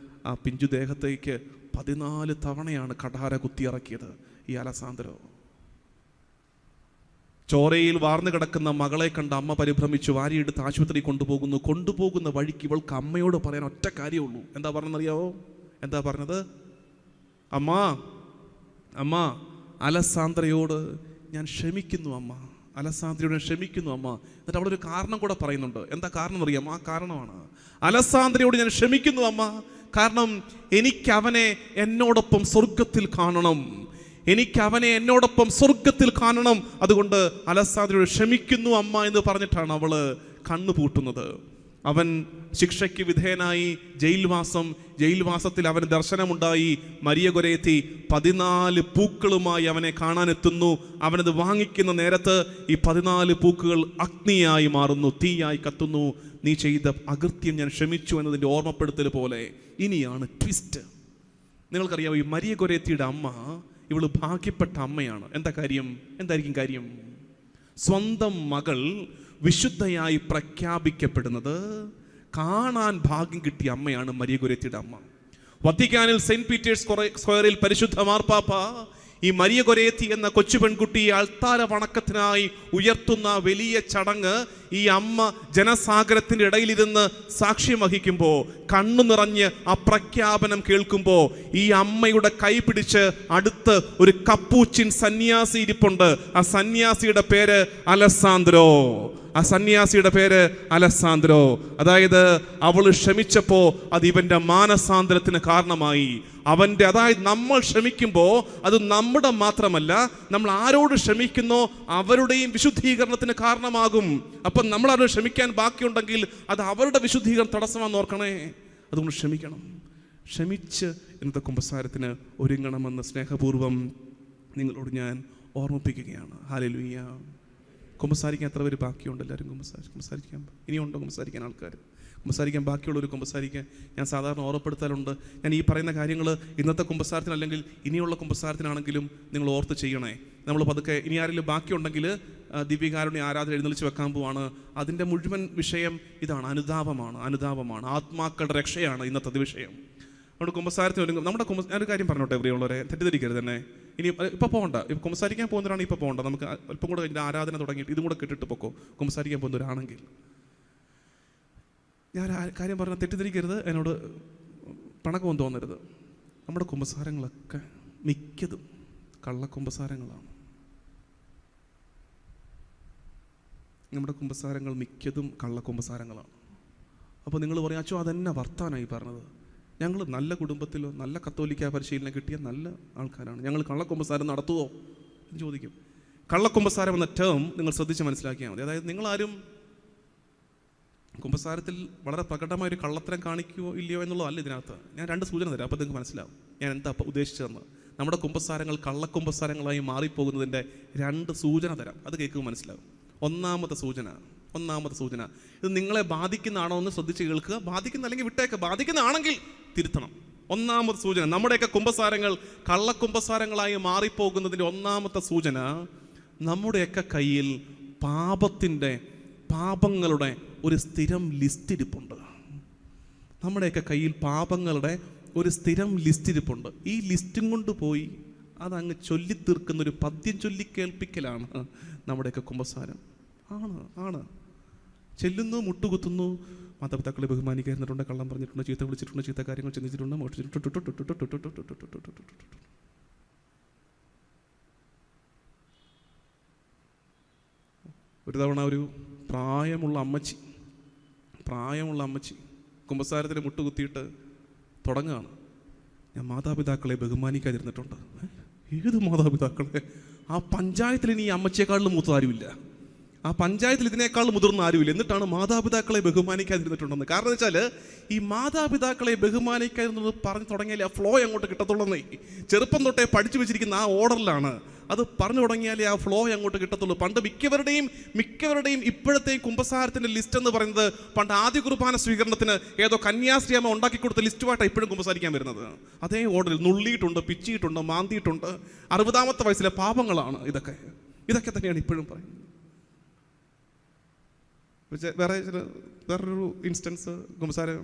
ആ പിഞ്ചു ദേഹത്തേക്ക് 14 തവണയാണ് കഠാര കുത്തിയിറക്കിയത് ഈ അലസാന്ദ്രോ. ചോരയിൽ വാർന്നു കിടക്കുന്ന മകളെ കണ്ട് അമ്മ പരിഭ്രമിച്ചു. വാരിയെടുത്ത് ആശുപത്രി കൊണ്ടുപോകുന്ന വഴിക്ക് ഇവൾക്ക് അമ്മയോട് പറയാൻ ഒറ്റ കാര്യമുള്ളൂ. എന്താ പറഞ്ഞെന്നറിയാവോ? എന്താ പറഞ്ഞത്? അമ്മ അലസാന്ദ്രയോട് ഞാൻ ക്ഷമിക്കുന്നു അമ്മ. അലസാന്ദ്രയോട് ക്ഷമിക്കുന്നു അമ്മ. എന്നിട്ട് അവിടെ ഒരു കാരണം കൂടെ പറയുന്നുണ്ട്. എന്താ കാരണം എന്നറിയാം? ആ കാരണമാണ് അലസാന്ദ്രയോട് ഞാൻ ക്ഷമിക്കുന്നു അമ്മ. കാരണം എനിക്കവനെ എന്നോടൊപ്പം സ്വർഗത്തിൽ കാണണം. അതുകൊണ്ട് അലസാന്ദ്രയോട് ക്ഷമിക്കുന്നു അമ്മ എന്ന് പറഞ്ഞിട്ടാണ് അവള് കണ്ണുപൂട്ടുന്നത്. അവൻ ശിക്ഷയ്ക്ക് വിധേയനായി ജയിൽവാസത്തിൽ അവന് ദർശനമുണ്ടായി. മരിയ ഗൊരേത്തി 14 പൂക്കളുമായി അവനെ കാണാനെത്തുന്നു. അവനത് വാങ്ങിക്കുന്ന നേരത്ത് ഈ 14 പൂക്കൾ അഗ്നിയായി മാറുന്നു, തീയായി കത്തുന്നു. നീ ചെയ്ത അകൃത്യം ഞാൻ ക്ഷമിച്ചു എന്നതിൻ്റെ ഓർമ്മപ്പെടുത്തൽ പോലെ. ഇനിയാണ് ട്വിസ്റ്റ്. നിങ്ങൾക്കറിയാമോ ഈ മരിയ ഗൊരേത്തിയുടെ അമ്മ, ഇവള് ഭാഗ്യപ്പെട്ട അമ്മയാണ്. എന്തായിരിക്കും കാര്യം? സ്വന്തം മകൾ വിശുദ്ധയായി പ്രഖ്യാപിക്കപ്പെടുന്നത് കാണാൻ ഭാഗ്യം കിട്ടിയ അമ്മയാണ് മരിയ ഗൊരേത്തിയുടെ അമ്മ. വത്തിക്കാനിൽ സെന്റ് പീറ്റേഴ്സ് സ്ക്വയറിൽ പരിശുദ്ധ മാർപ്പാപ്പ ഈ മരിയ ഗൊരേത്തി എന്ന കൊച്ചു പെൺകുട്ടിയെ അൾത്താര വണക്കത്തിനായി ഉയർത്തുന്ന വലിയ ചടങ്ങ് ഈ അമ്മ ജനസാഗരത്തിന്റെ ഇടയിലിരുന്ന് സാക്ഷ്യം വഹിക്കുമ്പോൾ, കണ്ണു നിറഞ്ഞ് ആ പ്രഖ്യാപനം കേൾക്കുമ്പോൾ ഈ അമ്മയുടെ കൈ പിടിച്ച് അടുത്ത് ഒരു കപ്പൂച്ചിൻ സന്യാസി ഇരിപ്പുണ്ട്. ആ സന്യാസിയുടെ പേര് അലസാന്ദ്രോ. അതായത് അവൾ ക്ഷമിച്ചപ്പോ അത് ഇവന്റെ മാനസാന്തരത്തിന് കാരണമായി. അതായത് നമ്മൾ ക്ഷമിക്കുമ്പോൾ അത് നമ്മുടെ മാത്രമല്ല, നമ്മൾ ആരോട് ക്ഷമിക്കുന്നോ അവരുടെയും വിശുദ്ധീകരണത്തിന് കാരണമാകും. അപ്പം നമ്മൾ അത് ക്ഷമിക്കാൻ ബാക്കിയുണ്ടെങ്കിൽ അത് അവരുടെ വിശുദ്ധീകരണം തടസ്സമാണെന്ന് ഓർക്കണേ. അതുകൊണ്ട് ക്ഷമിച്ച് ഇന്നത്തെ കുമ്പസാരത്തിന് ഒരുങ്ങണമെന്ന് സ്നേഹപൂർവ്വം നിങ്ങളോട് ഞാൻ ഓർമ്മിപ്പിക്കുകയാണ്. ഹല്ലേലൂയ. കുമ്പസാരിക്കാൻ എത്ര പേര് ബാക്കിയുണ്ട്? എല്ലാവരും കുമ്പസാരിക്കാൻ ഇനിയുണ്ടോ? കുമ്പസാരിക്കാൻ ആൾക്കാർ കുമ്പസാരിക്കാൻ ബാക്കിയുള്ളൊരു കുമ്പസാരിക്കാൻ ഞാൻ സാധാരണ ഓർമ്മപ്പെടുത്താറുണ്ട്. ഞാൻ ഈ പറയുന്ന കാര്യങ്ങൾ ഇന്നത്തെ കുമ്പസാരത്തിനല്ലെങ്കിൽ ഇനിയുള്ള കുമ്പസാരത്തിനാണെങ്കിലും നിങ്ങൾ ഓർത്ത് ചെയ്യണേ. നമ്മൾ പതുക്കെ ഇനി ആരെങ്കിലും ബാക്കിയുണ്ടെങ്കിൽ ദിവ്യകാരുണ്യ ആരാധന എഴുന്നള്ളിച്ച് വെക്കാൻ പോവാണ്. അതിൻ്റെ മുഴുവൻ വിഷയം ഇതാണ്, അനുതാപമാണ്, ആത്മാക്കളുടെ രക്ഷയാണ് ഇന്നത്തെ വിഷയം. നമ്മുടെ കുമ്പസാരത്തിന് ഒരുങ്ങും. ഞാനൊരു കാര്യം പറഞ്ഞോട്ടെ പ്രിയമുള്ളവരെ, തെറ്റിദ്ധരിക്കരുത് തന്നെ. ഇനി ഇപ്പോൾ പോകണ്ട. ഇപ്പോൾ കുമ്പസാരിക്കാൻ പോകുന്നവരാണ് ഇപ്പോൾ പോകണ്ട. നമുക്ക് അല്പം കൂടെ കഴിഞ്ഞ് ആരാധന തുടങ്ങിയിട്ട് ഇതും കൂടെ കേട്ടിട്ട് പൊക്കോ. കുമ്പസാരിക്കാൻ പോകുന്നവരാണെങ്കിൽ ഞാൻ കാര്യം പറഞ്ഞാൽ തെറ്റിദ്ധരിക്കരുത്, എന്നോട് പണക്കവും തോന്നരുത്. നമ്മുടെ കുമ്പസാരങ്ങളൊക്കെ മിക്കതും കള്ളക്കുമ്പസാരങ്ങളാണ്. നമ്മുടെ കുമ്പസാരങ്ങൾ മിക്കതും കള്ളക്കുമ്പസാരങ്ങളാണ്. അപ്പോൾ നിങ്ങൾ പറയും, അച്ചോ അതെന്നെ വർത്താനായി പറഞ്ഞത്. ഞങ്ങൾ നല്ല കുടുംബത്തിലോ നല്ല കത്തോലിക്ക പരിശീലനം കിട്ടിയ നല്ല ആൾക്കാരാണ്, ഞങ്ങൾ കള്ളക്കുമ്പസാരം നടത്തുമോ എന്ന് ചോദിക്കും. കള്ളക്കുമ്പസാരം എന്ന ടേം നിങ്ങൾ ശ്രദ്ധിച്ച് മനസ്സിലാക്കിയാൽ മതി. അതായത് നിങ്ങളാരും കുമ്പസാരത്തിൽ വളരെ പ്രകടമായൊരു കള്ളത്തരം കാണിക്കുകയോ ഇല്ലയോ എന്നുള്ളതല്ല ഇതിനകത്ത്. ഞാൻ 2 സൂചന തരാം, അപ്പോൾ നിങ്ങൾക്ക് മനസ്സിലാവും ഞാൻ എന്താ ഉദ്ദേശിച്ചതെന്ന്. നമ്മുടെ കുമ്പസാരങ്ങൾ കള്ളക്കുമ്പസാരങ്ങളായി മാറിപ്പോകുന്നതിൻ്റെ 2 സൂചന തരാം, അത് കേൾക്കുമ്പോൾ മനസ്സിലാവും. ഒന്നാമത്തെ സൂചന ഇത് നിങ്ങളെ ബാധിക്കുന്നതാണോ എന്ന് ശ്രദ്ധിച്ച് കേൾക്കുക. ബാധിക്കുന്ന അല്ലെങ്കിൽ വിട്ടേക്ക്, ബാധിക്കുന്നതാണെങ്കിൽ തിരുത്തണം. ഒന്നാമത്തെ സൂചന, നമ്മുടെയൊക്കെ കുമ്പസാരങ്ങൾ കള്ളക്കുമ്പസാരങ്ങളായി മാറിപ്പോകുന്നതിൻ്റെ ഒന്നാമത്തെ സൂചന, നമ്മുടെയൊക്കെ കയ്യിൽ പാപങ്ങളുടെ ഒരു സ്ഥിരം ലിസ്റ്റ് ഇരിപ്പുണ്ട്. നമ്മുടെയൊക്കെ കയ്യിൽ പാപങ്ങളുടെ ഒരു സ്ഥിരം ലിസ്റ്റ് ഇരിപ്പുണ്ട്. ഈ ലിസ്റ്റും കൊണ്ട് പോയി അതങ്ങ് ചൊല്ലിത്തീർക്കുന്നൊരു പദ്യം ചൊല്ലിക്കേൾപ്പിക്കലാണ് നമ്മുടെയൊക്കെ കുമ്പസാരം. ആണ് ചെല്ലുന്നു, മുട്ടുകുത്തുന്നു, മാതാപിതാക്കളെ ബഹുമാനിക്കാതിരുന്നിട്ടുണ്ട്, കള്ളം പറഞ്ഞിട്ടുണ്ട്, ചീത്ത വിളിച്ചിട്ടുണ്ട്, ചീത്ത കാര്യങ്ങൾ ചിന്തിച്ചിട്ടുണ്ട്, മോഷ്ടിച്ചിട്ടുണ്ട്. ഒരു തവണ ഒരു പ്രായമുള്ള അമ്മച്ചി കുമ്പസാരത്തിന് മുട്ടുകുത്തിയിട്ട് തുടങ്ങുകയാണ്, ഞാൻ മാതാപിതാക്കളെ ബഹുമാനിക്കാതിരുന്നിട്ടുണ്ട്. ഏത് മാതാപിതാക്കളെ? ആ പഞ്ചായത്തിൽ ഇനി ഈ അമ്മച്ചിയെക്കാളിലും മൂത്ത ആരുമില്ല, ആ പഞ്ചായത്തിൽ ഇതിനേക്കാൾ മുതിർന്ന ആരുമില്ല. എന്നിട്ടാണ് മാതാപിതാക്കളെ ബഹുമാനിക്കാതിരുന്നിട്ടുണ്ടെന്ന്. കാരണം എന്ന് വെച്ചാൽ ഈ മാതാപിതാക്കളെ ബഹുമാനിക്കാതിരുന്നത് പറഞ്ഞു തുടങ്ങിയാലേ ആ ഫ്ലോ അങ്ങോട്ട് കിട്ടത്തുള്ളൂ. ചെറുപ്പം തൊട്ടേ പഠിച്ചു വെച്ചിരിക്കുന്ന ആ ഓർഡറിലാണ് അത് പറഞ്ഞു തുടങ്ങിയാലേ ആ ഫ്ലോ അങ്ങോട്ട് കിട്ടത്തുള്ളൂ. പണ്ട് മിക്കവരുടെയും ഇപ്പോഴത്തെ കുമ്പസാരത്തിന്റെ ലിസ്റ്റ് എന്ന് പറയുന്നത് പണ്ട് ആദ്യ കുർബാന സ്വീകരണത്തിന് ഏതോ കന്യാസ്ത്രീയമ്മ ഉണ്ടാക്കി കൊടുത്ത ലിസ്റ്റുമായിട്ടാണ് ഇപ്പോഴും കുമ്പസാരിക്കാൻ വരുന്നത്. അതേ ഓർഡറിൽ നുള്ളിയിട്ടുണ്ട്, പിച്ചിയിട്ടുണ്ട്, മാന്തിയിട്ടുണ്ട്. 60-ാമത്തെ വയസ്സിലെ പാപങ്ങളാണ് ഇതൊക്കെ തന്നെയാണ് ഇപ്പോഴും പറയുന്നത്. വേറൊരു ഇൻസ്റ്റൻസ്, കുമ്പസാരം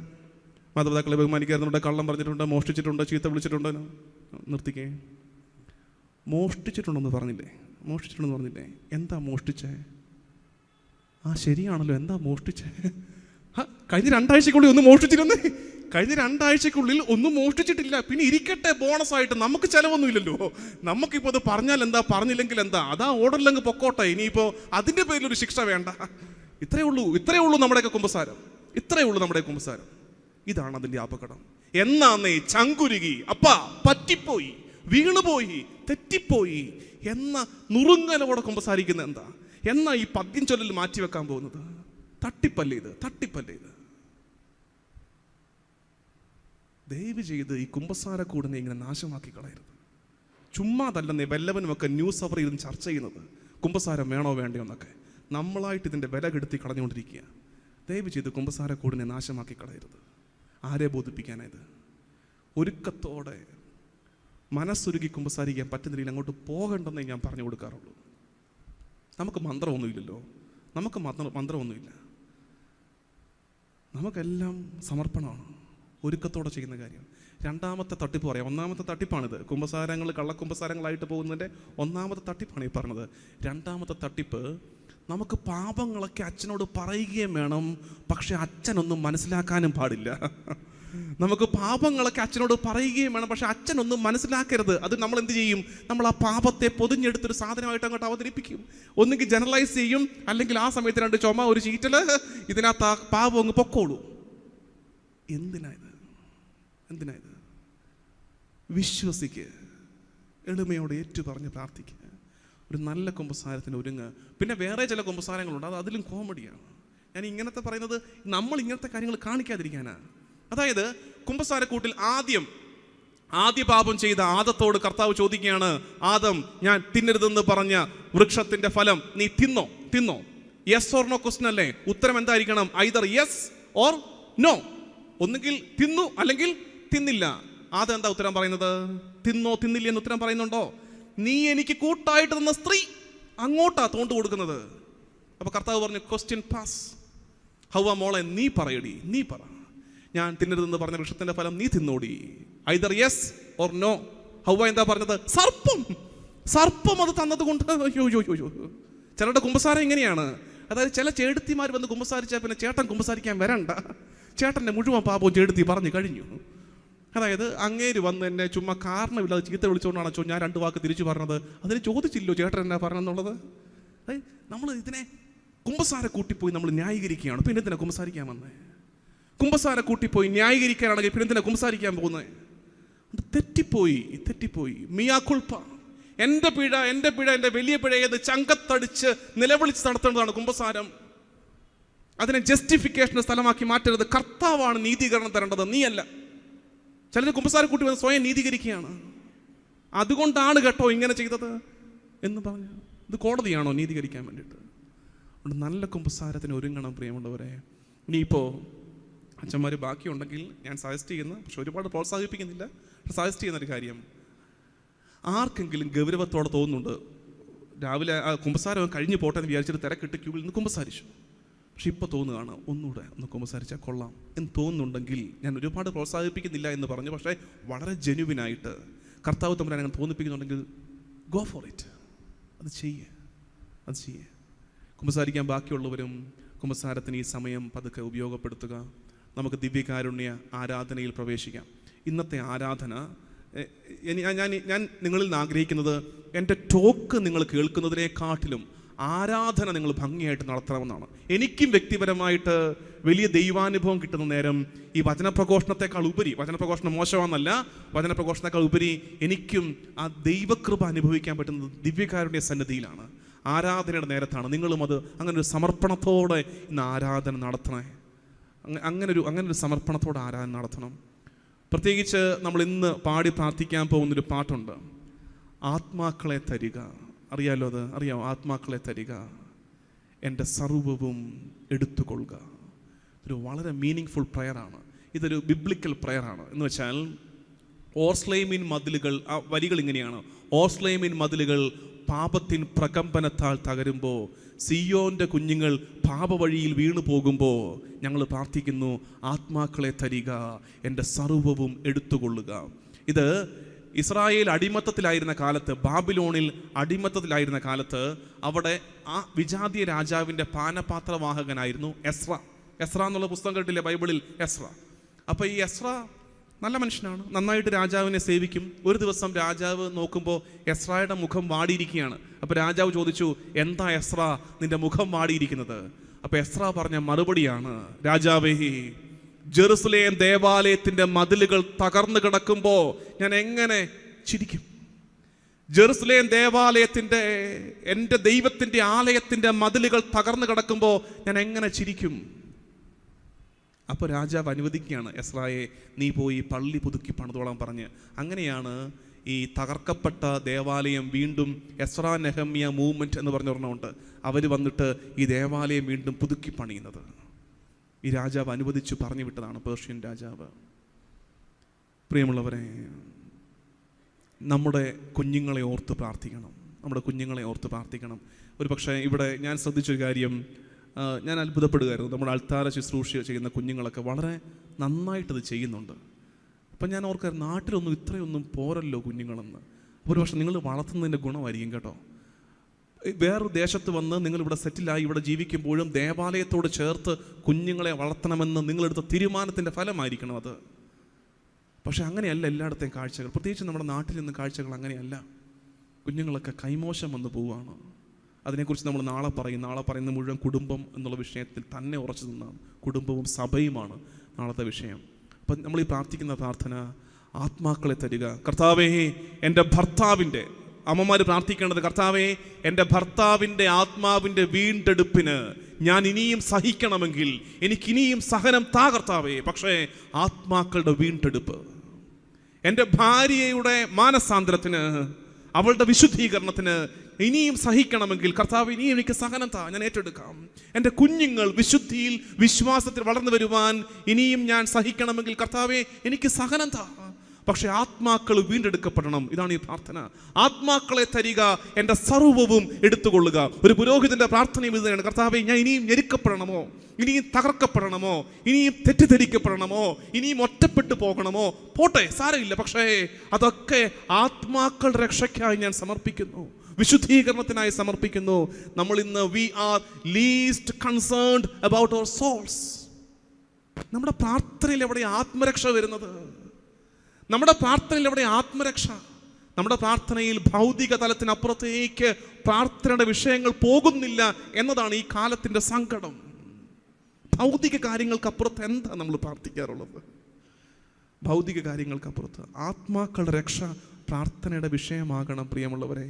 മാതാപിതാക്കളെ ബഹുമാനിക്കാറുണ്ട്, കള്ളം പറഞ്ഞിട്ടുണ്ട്, മോഷ്ടിച്ചിട്ടുണ്ട്, ചീത്ത വിളിച്ചിട്ടുണ്ട്. നിർത്തിക്കേ. മോഷ്ടിച്ചിട്ടുണ്ടെന്ന് പറഞ്ഞില്ലേ? എന്താ മോഷ്ടിച്ചേ? ശരിയാണല്ലോ, എന്താ മോഷ്ടിച്ചേ? കഴിഞ്ഞ 2 ആഴ്ചക്കുള്ളിൽ ഒന്നും മോഷ്ടിച്ചിരുന്നേ. കഴിഞ്ഞ 2 ആഴ്ചക്കുള്ളിൽ ഒന്നും മോഷ്ടിച്ചിട്ടില്ല. പിന്നെ ഇരിക്കട്ടെ, ബോണസ് ആയിട്ട് നമുക്ക് ചിലവൊന്നുമില്ലല്ലോ. നമുക്കിപ്പോൾ അത് പറഞ്ഞാൽ എന്താ, പറഞ്ഞില്ലെങ്കിൽ എന്താ, അതാ ഓർഡറിലങ്ങ് പൊക്കോട്ടെ. ഇനിയിപ്പോ അതിന്റെ പേരിലൊരു ശിക്ഷ വേണ്ട. ഇത്രയേ ഉള്ളൂ നമ്മുടെയൊക്കെ കുമ്പസാരം. ഇതാണ് അതിന്റെ അപകടം. എന്നാന്നേ ചങ്കുരുകി, അപ്പാ പറ്റിപ്പോയി, വീണുപോയി, തെറ്റിപ്പോയി എന്ന നുറുങ്ങലോടെ കുമ്പസാരിക്കുന്ന എന്താ? എന്നാ ഈ പദ്യം ചൊല്ലിൽ മാറ്റിവെക്കാൻ പോകുന്നത്? തട്ടിപ്പല്ലേ ഇത്. ദയവ് ചെയ്ത് ഈ കുമ്പസാരക്കൂടിനെ ഇങ്ങനെ നാശമാക്കി കളയരുത്. ചുമ്മാതല്ലെന്നേ വല്ലവനുമൊക്കെ ന്യൂസ് അവർ ഇരുന്ന് ചർച്ച ചെയ്യുന്നത്, കുമ്പസാരം വേണോ വേണ്ടയോ എന്നൊക്കെ. നമ്മളായിട്ട് ഇതിൻ്റെ വില കെടുത്തി കളഞ്ഞുകൊണ്ടിരിക്കുക. ദയവ് ചെയ്ത് കുമ്പസാരക്കൂടിനെ നാശമാക്കി കളയരുത്. ആരെ ബോധിപ്പിക്കാനായത്? ഒരുക്കത്തോടെ മനസ്സൊരുക്കി കുമ്പസാരിക്കാൻ പറ്റുന്ന രീതിയിൽ അങ്ങോട്ട് പോകണ്ടെന്നേ ഞാൻ പറഞ്ഞു കൊടുക്കാറുള്ളൂ. നമുക്ക് മന്ത്രമൊന്നുമില്ലല്ലോ, നമുക്കെല്ലാം സമർപ്പണമാണ്, ഒരുക്കത്തോടെ ചെയ്യുന്ന കാര്യം. 2ാമത്തെ തട്ടിപ്പ് പറയാം. 1ാമത്തെ തട്ടിപ്പാണിത്. കുമ്പസാരങ്ങൾ കള്ളക്കുമ്പസാരങ്ങളായിട്ട് പോകുന്നതിൻ്റെ 1ാമത്തെ തട്ടിപ്പാണ് ഈ പറഞ്ഞത്. 2ാമത്തെ തട്ടിപ്പ്, നമുക്ക് പാപങ്ങളൊക്കെ അച്ഛനോട് പറയുകയും വേണം, പക്ഷെ അച്ഛനൊന്നും മനസ്സിലാക്കാനും പാടില്ല. നമുക്ക് പാപങ്ങളൊക്കെ അച്ഛനോട് പറയുകയും വേണം, പക്ഷെ അച്ഛനൊന്നും മനസ്സിലാക്കരുത്. അത് നമ്മൾ എന്ത് ചെയ്യും? നമ്മൾ ആ പാപത്തെ പൊതിഞ്ഞെടുത്തൊരു സാധനമായിട്ട് അങ്ങോട്ട് അവതരിപ്പിക്കും. ഒന്നുകിൽ ജനറലൈസ് ചെയ്യും, അല്ലെങ്കിൽ ആ സമയത്ത് 2 ചുമ, ഒരു ചീറ്റല്, ഇതിനകത്ത് ആ പാപം അങ്ങ് പൊക്കോളൂ. എന്തിനാ ഇത്? വിശ്വസിക്കുക, എളിമയോടെ ഏറ്റുപറഞ്ഞ് പ്രാർത്ഥിക്കുക, ഒരു നല്ല കുമ്പസാരത്തിന് ഒരുങ്ങ്. പിന്നെ വേറെ ചില കുമ്പസാരങ്ങളുണ്ട്, അത് അതിലും കോമഡിയാണ്. ഞാൻ ഇങ്ങനത്തെ പറയുന്നത് നമ്മൾ ഇങ്ങനത്തെ കാര്യങ്ങൾ കാണിക്കാതിരിക്കാനാണ്. അതായത് കുമ്പസാരക്കൂട്ടിൽ ആദ്യ പാപം ചെയ്ത ആദത്തോട് കർത്താവ് ചോദിക്കുകയാണ്, ആദം, ഞാൻ തിന്നരുതെന്ന് പറഞ്ഞ വൃക്ഷത്തിന്റെ ഫലം നീ തിന്നോ? യെസ് ഓർ നോ ക്വസ്റ്റ്യൻ അല്ലേ? ഉത്തരം എന്തായിരിക്കണം? Either yes or no. ഒന്നുകിൽ തിന്നു അല്ലെങ്കിൽ തിന്നില്ല. ആദം എന്താ ഉത്തരം പറയുന്നത്? തിന്നോ തിന്നില്ല എന്ന് ഉത്തരം പറയുന്നുണ്ടോ? നീ എനിക്ക് കൂട്ടായിട്ട് തന്ന സ്ത്രീ അങ്ങോട്ടാ തോണ്ടു കൊടുക്കുന്നത്. അപ്പൊ കർത്താവ് പറഞ്ഞു, ക്വസ്റ്റ്യൻ പാസ്. ഹവ്വ മോളെ, നീ പറ, ഞാൻ തിന്നരുതെന്ന് പറഞ്ഞ വൃക്ഷത്തിന്റെ ഫലം നീ തിന്നോടി. Either yes or no. ഹവ്വ എന്താ പറഞ്ഞത്? സർപ്പം അത് തന്നത് കൊണ്ട്. അയ്യോ. ചിലരുടെ കുമ്പസാരം ഇങ്ങനെയാണ്. അതായത് ചില ചേട്ടത്തിമാർ വന്ന് കുമ്പസാരിച്ചാൽ പിന്നെ ചേട്ടൻ കുമ്പസാരിക്കാൻ വരണ്ട, ചേട്ടൻ്റെ മുഴുവൻ പാപവും ചേട്ടത്തി പറഞ്ഞു കഴിഞ്ഞു. അതായത് അങ്ങേര് വന്ന് എന്നെ ചുമ്മാ കാരണമില്ലാതെ ചീത്ത വിളിച്ചുകൊണ്ടാണ് ഞാൻ 2 വാക്ക് തിരിച്ചു പറഞ്ഞത്. അതിന് ചോദിച്ചില്ലോ ചേട്ടൻ എന്നാ പറഞ്ഞെന്നുള്ളത്. നമ്മൾ ഇതിനെ കുമ്പസാര കൂട്ടിപ്പോയി നമ്മൾ ന്യായീകരിക്കുകയാണ്. പിന്നെ എന്തിനാ കുമ്പസാരിക്കാൻ വന്നേ? കുമ്പസാര കൂട്ടിപ്പോയി ന്യായീകരിക്കാനാണെങ്കിൽ പിന്നെ എന്തിനാ കുമ്പസാരിക്കാൻ പോകുന്നത്? തെറ്റിപ്പോയി. മിയാ കുൾപ്പ, എൻ്റെ പിഴ, എൻ്റെ വലിയ പിഴ ഏത് ചങ്കത്തടിച്ച് നിലവിളിച്ച് നടത്തേണ്ടതാണ് കുമ്പസാരം. അതിനെ ജസ്റ്റിഫിക്കേഷന് സ്ഥലമാക്കി മാറ്റരുത്. കർത്താവാണ് നീതീകരണം തരേണ്ടത്, നീയല്ല. ചിലർ കുമ്പസാരക്കൂട്ടി വന്ന് സ്വയം നീതീകരിക്കുകയാണ്. അതുകൊണ്ടാണ് കേട്ടോ ഇങ്ങനെ ചെയ്തത് എന്ന് പറഞ്ഞു. ഇത് കോടതിയാണോ നീതീകരിക്കാൻ വേണ്ടിയിട്ട്? നല്ല കുമ്പസാരത്തിന് ഒരുങ്ങണം പ്രിയമുള്ളവരെ. ഇനിയിപ്പോൾ അച്ഛന്മാർ ബാക്കിയുണ്ടെങ്കിൽ ഞാൻ സജസ്റ്റ് ചെയ്യുന്ന, പക്ഷെ ഒരുപാട് പ്രോത്സാഹിപ്പിക്കുന്നില്ല, സജസ്റ്റ് ചെയ്യുന്നൊരു കാര്യം, ആർക്കെങ്കിലും ഗൗരവത്തോടെ തോന്നുന്നുണ്ട്, രാവിലെ ആ കുമ്പസാരം കഴിഞ്ഞ് പോട്ടെ എന്ന് വിചാരിച്ചിട്ട് തിരക്കിട്ട് ക്യൂവിൽ നിന്ന് കുമ്പസാരിച്ചു, പക്ഷെ ഇപ്പോൾ തോന്നുകയാണ് ഒന്നുകൂടെ ഒന്ന് കുമ്പസാരിച്ചാൽ കൊള്ളാം എന്ന് തോന്നുന്നുണ്ടെങ്കിൽ, ഞാൻ ഒരുപാട് പ്രോത്സാഹിപ്പിക്കുന്നില്ല എന്ന് പറഞ്ഞു, പക്ഷേ വളരെ ജെന്യുവിനായിട്ട് കർത്താവ് തമ്പുരാൻ അങ്ങനെ തോന്നിപ്പിക്കുന്നുണ്ടെങ്കിൽ ഗോ ഫോർ ഇറ്റ്. അത് ചെയ്യേ. കുമ്പസാരിക്കാൻ ബാക്കിയുള്ളവരും കുമ്പസാരത്തിന് ഈ സമയം പതുക്കെ ഉപയോഗപ്പെടുത്തുക. നമുക്ക് ദിവ്യകാരുണ്യ ആരാധനയിൽ പ്രവേശിക്കാം. ഇന്നത്തെ ആരാധന ഞാൻ നിങ്ങളിൽ നിന്ന് ആഗ്രഹിക്കുന്നത് എൻ്റെ ടോക്ക് നിങ്ങൾ കേൾക്കുന്നതിനെക്കാട്ടിലും ആരാധന നിങ്ങൾ ഭംഗിയായിട്ട് നടത്തണമെന്നാണ്. എനിക്കും വ്യക്തിപരമായിട്ട് വലിയ ദൈവാനുഭവം കിട്ടുന്ന നേരം ഈ വചനപ്രഘോഷണത്തെക്കാൾ ഉപരി, വചനപ്രഘോഷണം മോശമാണെന്നല്ല, വചനപ്രഘോഷണത്തെക്കാൾ ഉപരി എനിക്കും ആ ദൈവകൃപ അനുഭവിക്കാൻ പറ്റുന്നത് ദിവ്യകാരുണ്യ സന്നിധിയിലാണ്, ആരാധനയുടെ നേരത്താണ്. നിങ്ങളും അത് അങ്ങനെ ഒരു സമർപ്പണത്തോടെ ഇന്ന് ആരാധന നടത്തണേ. അങ്ങനൊരു സമർപ്പണത്തോടെ ആരാധന നടത്തണം. പ്രത്യേകിച്ച് നമ്മൾ ഇന്ന് പാടി പ്രാർത്ഥിക്കാൻ പോകുന്നൊരു പാട്ടുണ്ട്, ആത്മാക്കളെ തരിക. അറിയാലോ, അത് അറിയാമോ? ആത്മാക്കളെ തരിക, എൻ്റെ സർവ്വവും എടുത്തുകൊള്ളുക. ഒരു വളരെ മീനിങ് ഫുൾ പ്രയറാണ്. ഇതൊരു ബിബ്ലിക്കൽ പ്രയറാണ്. എന്ന് വെച്ചാൽ ഓർസ്ലേമിൻ മതിലുകൾ, ആ വരികൾ ഇങ്ങനെയാണ്: ഓർസ്ലേമിൻ മതിലുകൾ പാപത്തിൻ പ്രകമ്പനത്താൽ തകരുമ്പോൾ, സിയോന്റെ കുഞ്ഞുങ്ങൾ പാപവഴിയിൽ വീണു പോകുമ്പോൾ ഞങ്ങൾ പ്രാർത്ഥിക്കുന്നു, ആത്മാക്കളെ തരിക, എൻ്റെ സർവ്വവും എടുത്തുകൊള്ളുക. ഇത് ഇസ്രായേൽ അടിമത്തത്തിലായിരുന്ന കാലത്ത്, ബാബിലോണിൽ അടിമത്തത്തിലായിരുന്ന കാലത്ത്, അവിടെ ആ വിജാതീയ രാജാവിൻ്റെ പാനപാത്രവാഹകനായിരുന്നു എസ്ര. എസ്ര എന്നുള്ള പുസ്തകം കേട്ടില്ലേ ബൈബിളിൽ? എസ്ര. അപ്പോൾ ഈ എസ്ര നല്ല മനുഷ്യനാണ്, നന്നായിട്ട് രാജാവിനെ സേവിക്കും. ഒരു ദിവസം രാജാവ് നോക്കുമ്പോൾ എസ്രയുടെ മുഖം വാടിയിരിക്കുകയാണ്. അപ്പോൾ രാജാവ് ചോദിച്ചു, എന്താ എസ്ര നിന്റെ മുഖം വാടിയിരിക്കുന്നത്? അപ്പോൾ എസ്ര പറഞ്ഞ മറുപടിയാണ്, രാജാവേ, ജെറുസലേം ദേവാലയത്തിൻ്റെ മതിലുകൾ തകർന്നു കിടക്കുമ്പോൾ ഞാൻ എങ്ങനെ ചിരിക്കും? ജെറുസലേം ദേവാലയത്തിൻ്റെ, എൻ്റെ ദൈവത്തിൻ്റെ ആലയത്തിൻ്റെ മതിലുകൾ തകർന്നു കിടക്കുമ്പോൾ ഞാൻ എങ്ങനെ ചിരിക്കും? അപ്പോൾ രാജാവ് അനുവദിക്കുകയാണ്, എസ്രായെ നീ പോയി പള്ളി പുതുക്കി പണിതോളാൻ പറഞ്ഞ്. അങ്ങനെയാണ് ഈ തകർക്കപ്പെട്ട ദേവാലയം വീണ്ടും എസ്രാ നെഹമ്യ മൂവ്മെൻറ്റ് എന്ന് പറഞ്ഞൊരെണ്ണമുണ്ട്. അവർ വന്നിട്ട് ഈ ദേവാലയം വീണ്ടും പുതുക്കി പണിയുന്നത് ഈ രാജാവ് അനുവദിച്ചു പറഞ്ഞു വിട്ടതാണ്, പേർഷ്യൻ രാജാവ്. പ്രിയമുള്ളവരെ, നമ്മുടെ കുഞ്ഞുങ്ങളെ ഓർത്ത് പ്രാർത്ഥിക്കണം. നമ്മുടെ കുഞ്ഞുങ്ങളെ ഓർത്ത് പ്രാർത്ഥിക്കണം. ഒരു പക്ഷേ ഇവിടെ ഞാൻ ശ്രദ്ധിച്ചൊരു കാര്യം, ഞാൻ അത്ഭുതപ്പെടുകയായിരുന്നു. നമ്മുടെ അൾത്താര ശുശ്രൂഷ ചെയ്യുന്ന കുഞ്ഞുങ്ങളൊക്കെ വളരെ നന്നായിട്ടത് ചെയ്യുന്നുണ്ട്. അപ്പം ഞാൻ ഓർക്കാം, നാട്ടിലൊന്നും ഇത്രയൊന്നും പോരല്ലോ കുഞ്ഞുങ്ങളെന്ന്. ഒരു പക്ഷേ നിങ്ങൾ വളർത്തുന്നതിൻ്റെ ഗുണമായിരിക്കും കേട്ടോ. വേറൊരു ദേശത്ത് വന്ന് നിങ്ങളിവിടെ സെറ്റിലായി ഇവിടെ ജീവിക്കുമ്പോഴും ദേവാലയത്തോട് ചേർത്ത് കുഞ്ഞുങ്ങളെ വളർത്തണമെന്ന് നിങ്ങളെടുത്ത തീരുമാനത്തിൻ്റെ ഫലമായിരിക്കണം അത്. പക്ഷെ അങ്ങനെയല്ല എല്ലായിടത്തെയും കാഴ്ചകൾ, പ്രത്യേകിച്ച് നമ്മുടെ നാട്ടിൽ നിന്ന് കാഴ്ചകൾ അങ്ങനെയല്ല. കുഞ്ഞുങ്ങളൊക്കെ കൈമോശം വന്ന് പോവുകയാണ്. അതിനെക്കുറിച്ച് നമ്മൾ നാളെ പറയുന്ന മുഴുവൻ കുടുംബം എന്നുള്ള വിഷയത്തിൽ തന്നെ ഉറച്ചു നിന്നാണ്. കുടുംബവും സഭയുമാണ് നാളത്തെ വിഷയം. അപ്പം നമ്മൾ ഈ പ്രാർത്ഥിക്കുന്ന പ്രാർത്ഥന, ആത്മാക്കളെ തരിക. കർത്താവേ, എൻ്റെ ഭർത്താവിൻ്റെ, അമ്മമാർ പ്രാർത്ഥിക്കേണ്ടത്, കർത്താവേ, എൻ്റെ ഭർത്താവിൻ്റെ ആത്മാവിൻ്റെ വീണ്ടെടുപ്പിന് ഞാൻ ഇനിയും സഹിക്കണമെങ്കിൽ എനിക്കിനിയും സഹനം താ കർത്താവേ. പക്ഷേ ആത്മാക്കളുടെ വീണ്ടെടുപ്പ്, എൻ്റെ ഭാര്യയുടെ മാനസാന്തരത്തിന്, അവളുടെ വിശുദ്ധീകരണത്തിന് ഇനിയും സഹിക്കണമെങ്കിൽ കർത്താവ് ഇനിയും എനിക്ക് സഹനം താ, ഞാൻ ഏറ്റെടുക്കാം. എൻ്റെ കുഞ്ഞുങ്ങൾ വിശുദ്ധിയിൽ വിശ്വാസത്തിൽ വളർന്നു വരുവാൻ ഇനിയും ഞാൻ സഹിക്കണമെങ്കിൽ കർത്താവെ എനിക്ക് സഹനം താ. പക്ഷെ ആത്മാക്കൾ വീണ്ടെടുക്കപ്പെടണം. ഇതാണ് ഈ പ്രാർത്ഥന. ആത്മാക്കളെ തരിക, എൻ്റെ സർവ്വവും എടുത്തുകൊള്ളുക. ഒരു പുരോഹിതന്റെ പ്രാർത്ഥനയും ഇത് തന്നെയാണ്. കർത്താവെ, ഞാൻ ഇനിയും ഞെരുക്കപ്പെടണമോ, ഇനിയും തകർക്കപ്പെടണമോ, ഇനിയും തെറ്റിദ്ധരിക്കപ്പെടണമോ, ഇനിയും ഒറ്റപ്പെട്ടു പോകണമോ? പോട്ടെ, സാരമില്ല. പക്ഷേ അതൊക്കെ ആത്മാക്കളുടെ രക്ഷയ്ക്കായി ഞാൻ സമർപ്പിക്കുന്നു, വിശുദ്ധീകരണത്തിനായി സമർപ്പിക്കുന്നു. നമ്മൾ ഇന്ന് we are least concerned about our souls. നമ്മുടെ പ്രാർത്ഥനയിൽ എവിടെ ആത്മരക്ഷ വരുന്നത്? നമ്മുടെ പ്രാർത്ഥനയിൽ എവിടെ ആത്മരക്ഷ? നമ്മുടെ പ്രാർത്ഥനയിൽ ഭൗതിക തലത്തിനപ്പുറത്തേക്ക് പ്രാർത്ഥനയുടെ വിഷയങ്ങൾ പോകുന്നില്ല എന്നതാണ് ഈ കാലത്തിൻ്റെ സങ്കടം. ഭൗതിക കാര്യങ്ങൾക്കപ്പുറത്ത് എന്താ നമ്മൾ പ്രാർത്ഥിക്കാറുള്ളത്? ഭൗതിക കാര്യങ്ങൾക്കപ്പുറത്ത് ആത്മാക്കളുടെ രക്ഷ പ്രാർത്ഥനയുടെ വിഷയമാകണം. പ്രിയമുള്ളവരെ,